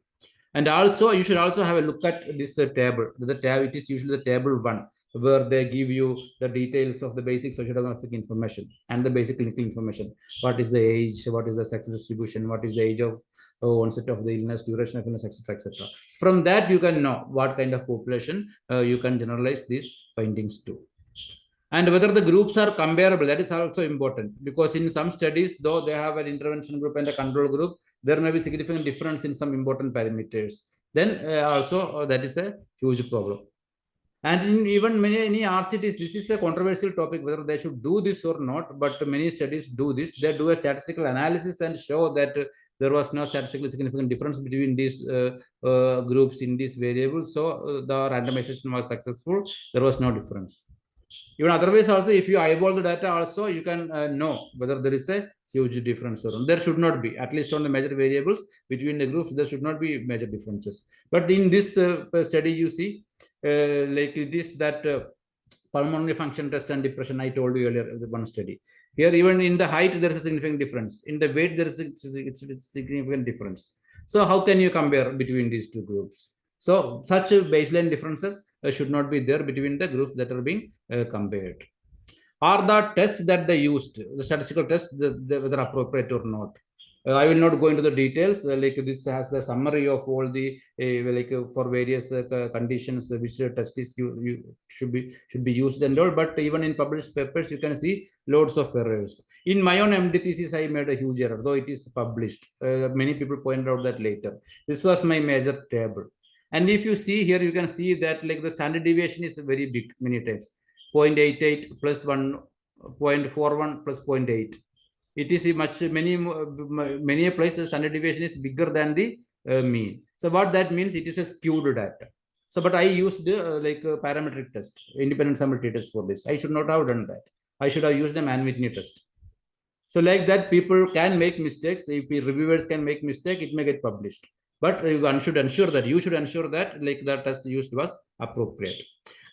And also, you should also have a look at this table. It is usually the table 1, where they give you the details of the basic sociodemographic information and the basic clinical information. What is the age? What is the sex distribution? What is the age of onset of the illness, duration of illness, etc., etc. From that, you can know what kind of population you can generalize these findings to. And whether the groups are comparable, that is also important, because in some studies, though they have an intervention group and a control group, there may be significant difference in some important parameters. Then also that is a huge problem. And in even many RCTs, this is a controversial topic, whether they should do this or not, but many studies do this. They do a statistical analysis and show that there was no statistically significant difference between these groups in these variables. So the randomization was successful. There was no difference. Even otherwise also, if you eyeball the data also, you can know whether there is a huge difference or not. There should not be, at least on the major variables between the groups, there should not be major differences. But in this study, you see, like this, that pulmonary function test and depression, I told you earlier, one study. Here, even in the height, there is a significant difference. In the weight, there is a significant difference. So how can you compare between these two groups? So such baseline differences should not be there between the groups that are being compared. Are the tests that they used, the statistical tests, whether appropriate or not? I will not go into the details. Like this has the summary of all the for various conditions which test is should be used and all. But even in published papers, you can see loads of errors. In my own MD thesis, I made a huge error, though it is published. Many people pointed out that later. This was my major table. And if you see here, you can see that like the standard deviation is very big many times. 0.88 plus 1, 0.41 plus 0.8. It is many places standard deviation is bigger than the mean. So what that means, it is a skewed data. So, but I used like a parametric test, independent sample test for this. I should not have done that. I should have used a Mann-Whitney test. So like that, people can make mistakes. If reviewers can make mistake, it may get published. But you should ensure that like the test used was appropriate.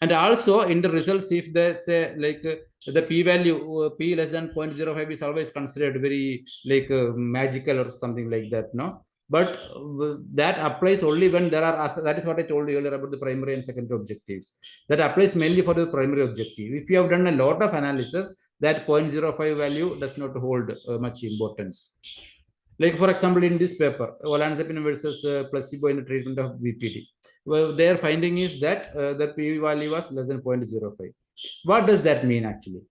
And also in the results, if they say like the p-value p less than 0.05 is always considered very like magical or something like that, no? But that applies only when there are, that is what I told you earlier about the primary and secondary objectives. That applies mainly for the primary objective. If you have done a lot of analysis, that 0.05 value does not hold much importance. Like for example, in this paper, olanzapine versus placebo in the treatment of BPD. Well, their finding is that the p-value was less than 0.05. What does that mean actually?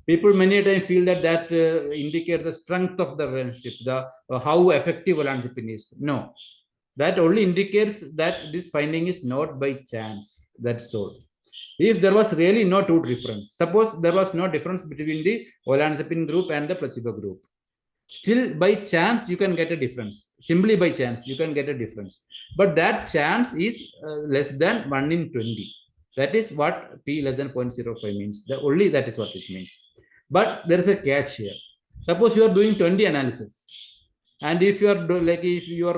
People many times feel that indicate the strength of the relationship, the how effective olanzapine is. No, that only indicates that this finding is not by chance. That's all. If there was really no two difference, suppose there was no difference between the olanzapine group and the placebo group, still by chance you can get a difference. Simply by chance you can get a difference, but that chance is less than 1 in 20. That is what p less than 0.05 means. That is what it means. But there is a catch here. Suppose you are doing 20 analysis, and if you are like if your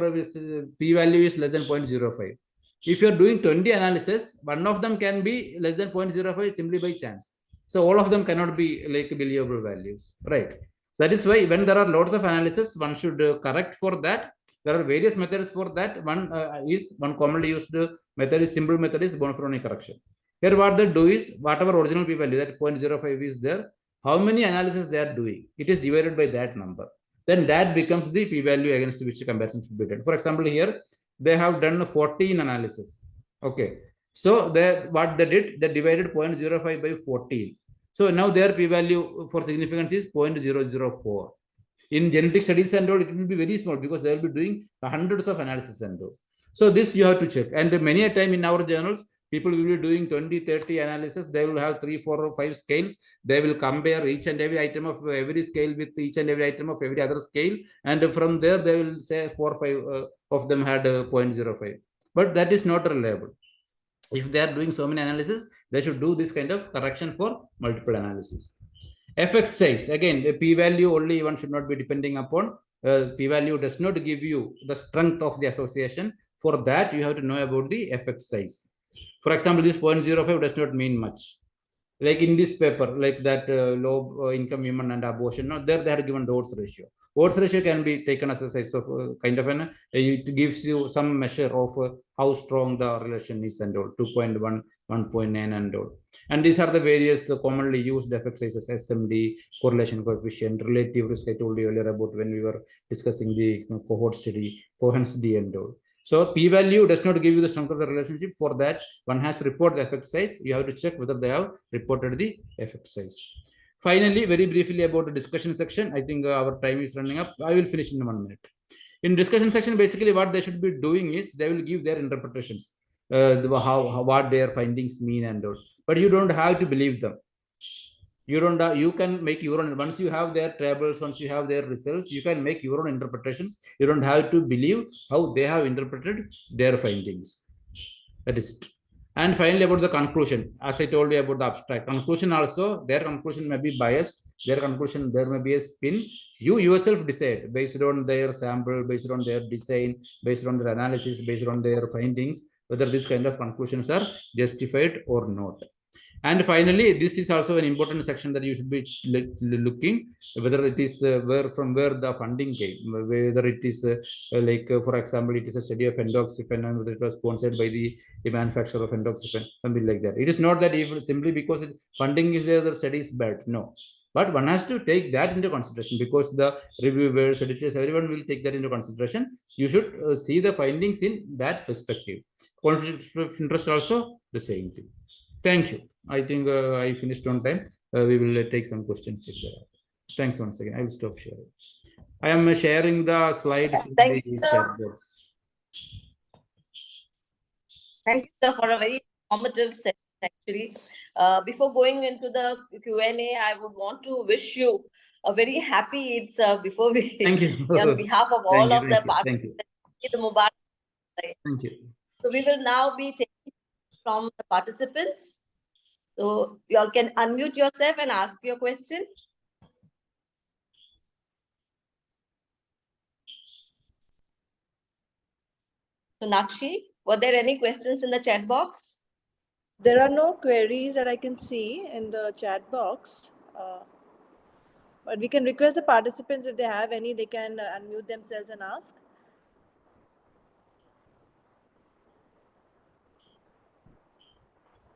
p-value is less than 0.05, if you are doing 20 analysis, one of them can be less than 0.05 simply by chance. So all of them cannot be like believable values, right? That is why when there are lots of analysis, one should correct for that. There are various methods for that. One commonly used method is simple method is Bonferroni correction. Here what they do is whatever original p-value that 0.05 is there, how many analysis they are doing, it is divided by that number. Then that becomes the p-value against which comparison should be done. For example, here they have done 14 analysis. Okay, so what they did, they divided 0.05 by 14. So now their p-value for significance is 0.004. In genetic studies and all, it will be very small because they will be doing hundreds of analysis and all. So this you have to check. And many a time in our journals, people will be doing 20, 30 analysis. They will have 3, 4, or 5 scales. They will compare each and every item of every scale with each and every item of every other scale. And from there, they will say 4 or 5 of them had 0.05. But that is not reliable. If they are doing so many analysis, they should do this kind of correction for multiple analysis. Effect size, again, the p-value only one should not be depending upon. P-value does not give you the strength of the association. For that, you have to know about the effect size. For example, this 0.05 does not mean much. Like in this paper, like that low income women and abortion, no, there they had given the odds ratio. Odds ratio can be taken as a size of kind of an, it gives you some measure of how strong the relation is and all, 2.1, 1.9 and all. And these are the various commonly used effect sizes, SMD, correlation coefficient, relative risk I told you earlier about when we were discussing the cohort study, Cohen's d and all. So p-value does not give you the strength of the relationship. For that, one has to report the effect size. You have to check whether they have reported the effect size. Finally, very briefly about the discussion section. I think our time is running up. I will finish in 1 minute. In discussion section, basically what they should be doing is they will give their interpretations, what their findings mean and all. But you don't have to believe them. You can make your own. Once you have their tables, once you have their results, you can make your own interpretations. You don't have to believe how they have interpreted their findings. That is it. And finally, about the conclusion, as I told you about the abstract conclusion, also their conclusion may be biased. Their conclusion, there may be a spin. You yourself decide based on their sample, based on their design, based on their analysis, based on their findings, whether these kind of conclusions are justified or not. And finally, this is also an important section that you should be looking, whether it is from where the funding came, whether it is for example, it is a study of endoxifen and whether it was sponsored by the manufacturer of endoxifen, something like that. It is not that even simply because funding is there, the study is bad. No. But one has to take that into consideration because the reviewers, editors, everyone will take that into consideration. You should see the findings in that perspective. Conflict of interest also the same thing. Thank you. I think I finished on time. We will take some questions if there are. Thanks once again. I will stop sharing. I am sharing the slides in the chat box. Thank you, sir, for a very informative session. actually. Before going into the Q&A, I would want to wish you a very happy Eid, sir, before we, Thank you. on behalf of Thank all you, of the thank you, participants, Eid Mubarak. thank you. So we will now be taking from the participants. So you all can unmute yourself and ask your question. So Nakshi, were there any questions in the chat box? There are no queries that I can see in the chat box. But we can request the participants, if they have any, they can unmute themselves and ask.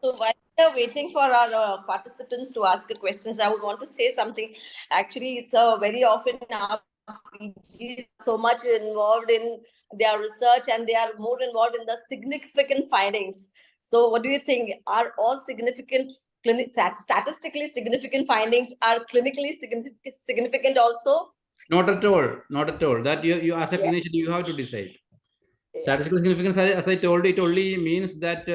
So while we are waiting for our participants to ask the questions, I would want to say something. Actually, it's very often our PGs so much involved in their research and they are more involved in the significant findings. So what do you think? Are all statistically significant findings are clinically significant also? Not at all, not at all. That you as a clinician, you have to decide. Statistical significance, as I told you, it only means that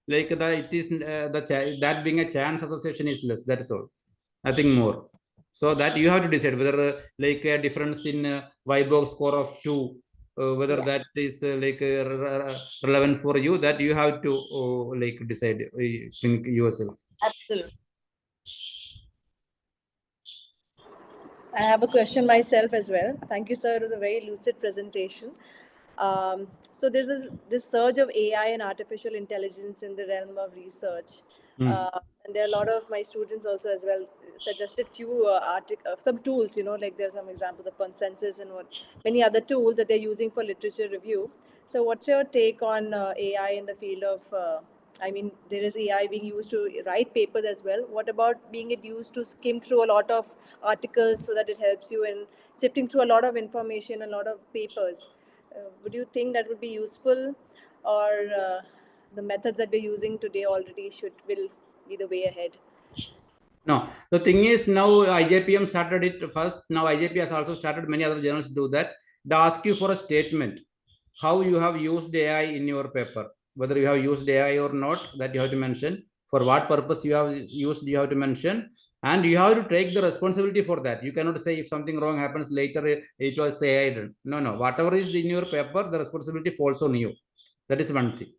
like it is that being a chance association is less. That's all, nothing more. So that you have to decide whether like a difference in white box score of 2, whether that is relevant for you. That you have to like decide yourself. Absolutely. I have a question myself as well. Thank you, sir. It was a very lucid presentation. So there's this surge of AI and artificial intelligence in the realm of research. And there are a lot of my students also as well suggested few some tools, like there's some examples of Consensus and many other tools that they're using for literature review. So what's your take on AI in the field of, there is AI being used to write papers as well. What about being it used to skim through a lot of articles so that it helps you in sifting through a lot of information, a lot of papers? Would you think that would be useful, or the methods that we're using today already will be the way ahead? No, the thing is now IJPM started it first. Now IJP has also started, many other journals do that. They ask you for a statement, how you have used AI in your paper, whether you have used AI or not, that you have to mention. For what purpose you have used, you have to mention. And you have to take the responsibility for that. You cannot say if something wrong happens later, it was AI done. No, whatever is in your paper, the responsibility falls on you. That is one thing.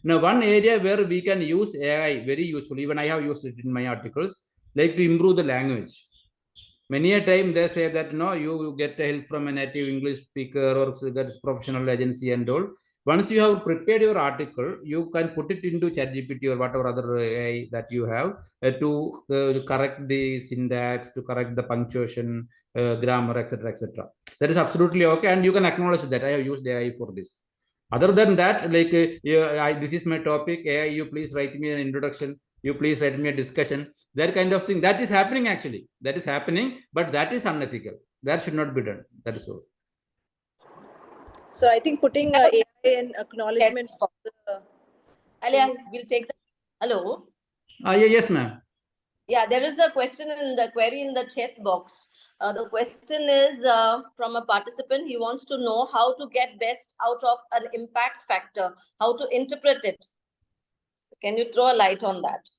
Now, one area where we can use AI very useful, even I have used it in my articles, like to improve the language. Many a time they say that no, you get help from a native English speaker or that is professional agency and all. Once you have prepared your article, you can put it into ChatGPT or whatever other AI that you have to correct the syntax, to correct the punctuation, grammar, etc., etc. That is absolutely okay, and you can acknowledge that I have used AI for this. Other than that, like this is my topic, AI, you please write me an introduction, you please write me a discussion, that kind of thing. That is happening actually. That is happening, but that is unethical. That should not be done. That is all. So I think putting AI in acknowledgement. Alia, we'll take the. Hello. Yes, ma'am. Yeah, there is a question in the query in the chat box. The question is from a participant. He wants to know how to get best out of an impact factor, how to interpret it. Can you throw a light on that?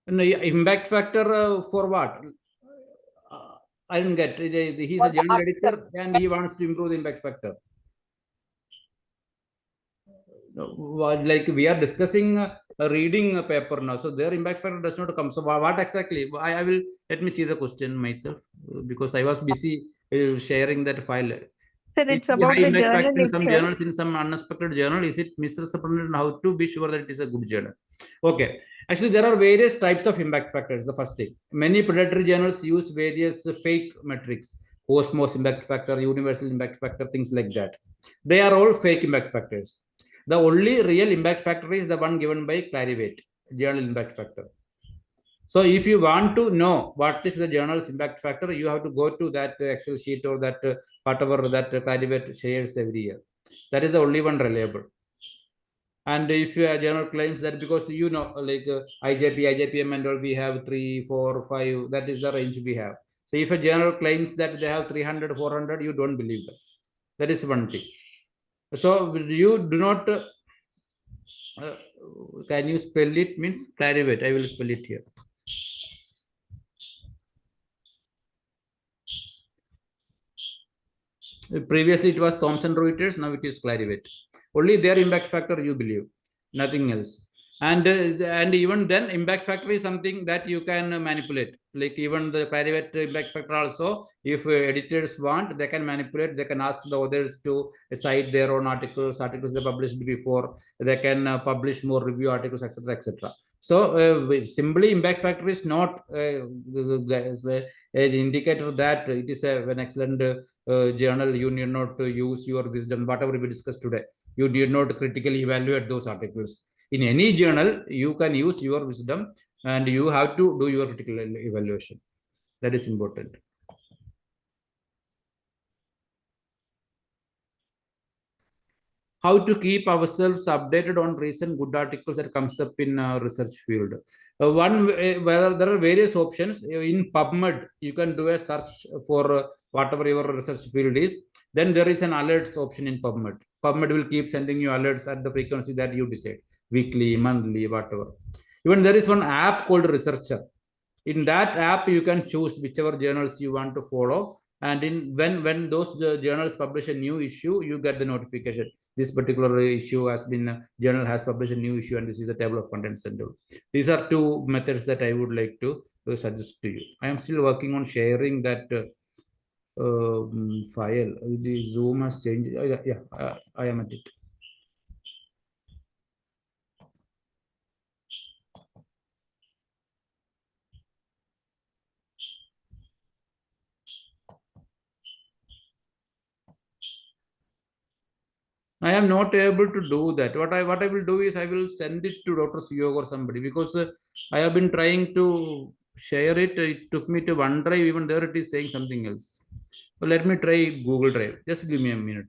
No, impact factor for what? I didn't get it. He's a journal editor and he wants to improve the impact factor. Like we are discussing reading a paper now, so their impact factor does not come. So what exactly? I will let me see the question myself because I was busy sharing that file. Sir, it's about the impact factor journal in some itself. journals, in some unexpected journal. Is it misrepresented? How to be sure that it is a good journal? Okay. Actually, there are various types of impact factors. The first thing, many predatory journals use various fake metrics, Cosmos impact factor, universal impact factor, things like that. They are all fake impact factors. The only real impact factor is the one given by Clarivate, journal impact factor. So if you want to know what is the journal's impact factor, you have to go to that Excel sheet or that whatever that Clarivate shares every year. That is the only one reliable. And if your journal claims that, because like IJPM and all, we have 3, 4, 5, that is the range we have. So if a journal claims that they have 300, 400, you don't believe that. That is one thing. So you do not can you spell it? Means Clarivate. I will spell it here. Previously it was Thomson Reuters, now it is Clarivate. Only their impact factor you believe, nothing else. And even then, impact factor is something that you can manipulate. Like even the Clarivate impact factor also, if editors want, they can manipulate. They can ask the others to cite their own articles they published before. They can publish more review articles, etc., etc. So simply impact factor is not an indicator that it is an excellent journal. You need not to use your wisdom. Whatever we discussed today, you did not critically evaluate those articles. In any journal, you can use your wisdom and you have to do your critical evaluation. That is important. How to keep ourselves updated on recent good articles that comes up in research field. Whether there are various options in PubMed, you can do a search for whatever your research field is. Then there is an alerts option in PubMed. PubMed will keep sending you alerts at the frequency that you decide, weekly, monthly, whatever. Even there is one app called Researcher. In that app, you can choose whichever journals you want to follow. And when those journals publish a new issue, you get the notification. This particular issue has been, journal has published a new issue, and this is a table of contents and all. These are two methods that I would like to suggest to you. I am still working on sharing that file. The Zoom has changed. I am at it. I am not able to do that. What I will do is I will send it to Dr. Suyog or somebody, because I have been trying to share it. It took me to OneDrive. Even there it is saying something else. So let me try Google Drive. Just give me a minute.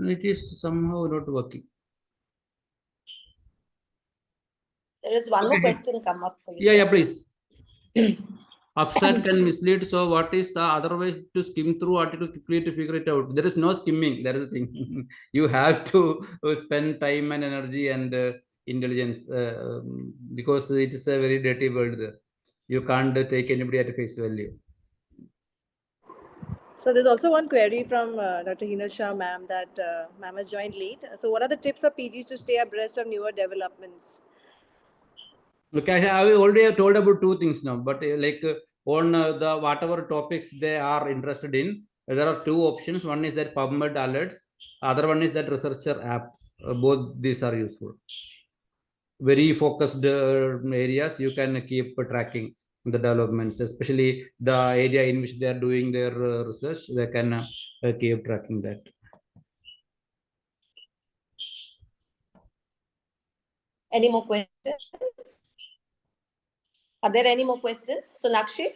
It is somehow not working. There is one more Okay. question come up for you. Yeah, sir. please. Abstract can mislead. So what is otherwise to skim through article quickly to figure it out? There is no skimming. That is the thing. You have to spend time and energy and intelligence because it is a very dirty world there. You can't take anybody at face value. So there's also one query from Dr. Hina Shah, ma'am, that ma'am has joined late. So what are the tips for PGs to stay abreast of newer developments? Okay, I already have told about two things now, but on the whatever topics they are interested in, there are two options. One is that PubMed alerts, other one is that researcher app. Both these are useful. Very focused areas, you can keep tracking the developments, especially the area in which they are doing their research. They can keep tracking that. Any more questions? Are there any more questions? Sonakshi?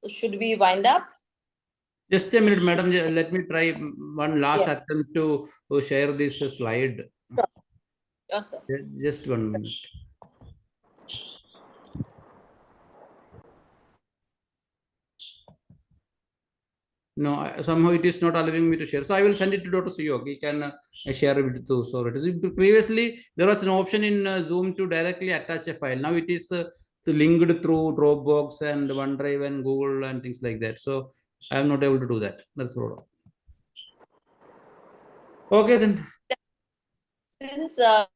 Should we wind up? Just a minute, madam. Let me try one last attempt to share this slide. Sure, sir. Just 1 minute. No, somehow it is not allowing me to share. So I will send it to Dr. Suyog. He can share it too. So it is previously there was an option in Zoom to directly attach a file. Now it is linked through Dropbox and OneDrive and Google and things like that. So I am not able to do that. That's the problem. Okay then. questions. Shall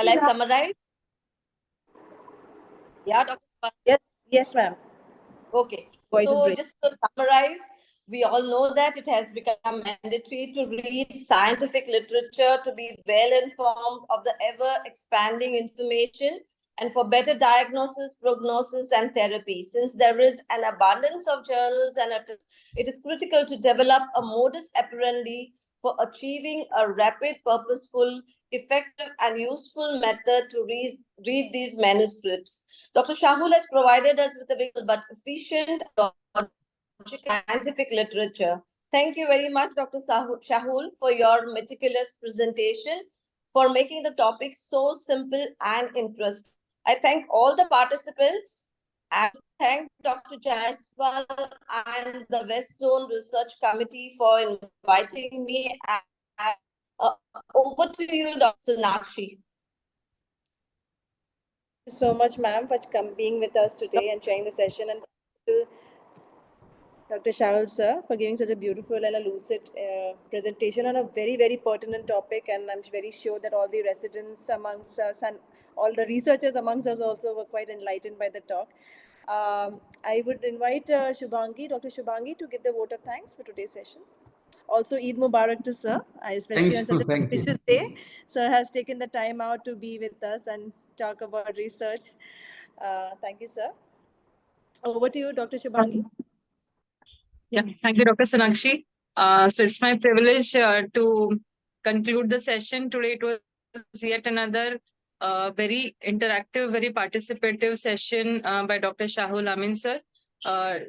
I summarize? Yeah, Dr. Yes, yes, ma'am. Okay. Voice is So breaking. just to summarize, we all know that it has become mandatory to read scientific literature to be well informed of the ever expanding information and for better diagnosis, prognosis, and therapy. Since there is an abundance of journals and it is critical to develop a modus operandi for achieving a rapid, purposeful, effective, and useful method to read these manuscripts. Dr. Shahul has provided us with a very but efficient scientific literature. Thank you very much, Dr. Shahul, for your meticulous presentation, for making the topic so simple and interesting. I thank all the participants and thank Dr. Jaiswal and the West Zone Research Committee for inviting me. Over to you, Dr. Sonakshi. Thank you so much, ma'am, for being with us today and sharing the session, and to Dr. Shahul sir for giving such a beautiful and a lucid presentation on a very, very pertinent topic. And I'm very sure that all the residents amongst us and all the researchers amongst us also were quite enlightened by the talk. I would invite Shubhangi, Dr. Shubhangi, to give the vote of thanks for today's session. Also, Eid Mubarak to sir, especially on such a auspicious day. Sir has taken the time out to be with us and talk about research. Thank you, sir. Over to you, Dr. Shubhangi. Yeah, thank you, Dr. Sonakshi. So it's my privilege to conclude the session today. It was yet another very interactive, very participative session by Dr. Shahul Amin sir.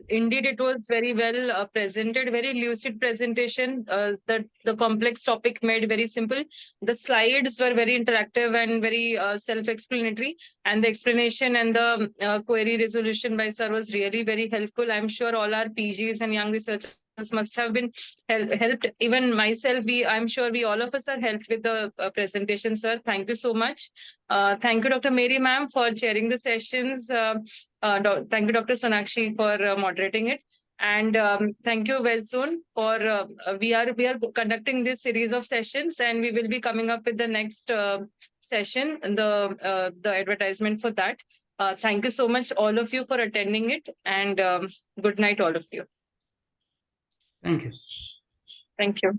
Indeed, it was very well presented, very lucid presentation. The complex topic made very simple. The slides were very interactive and very self-explanatory, and the explanation and the query resolution by sir was really very helpful. I'm sure all our PGs and young researchers must have been helped. Even myself, I'm sure we all of us are helped with the presentation, sir. Thank you so much. Thank you, Dr. Mary ma'am, for chairing the sessions. Thank you, Dr. Sonakshi, for moderating it. And thank you, West Zone, for we are conducting this series of sessions, and we will be coming up with the next session, the advertisement for that. Thank you so much, all of you, for attending it, and good night, all of you. Thank you. Thank you.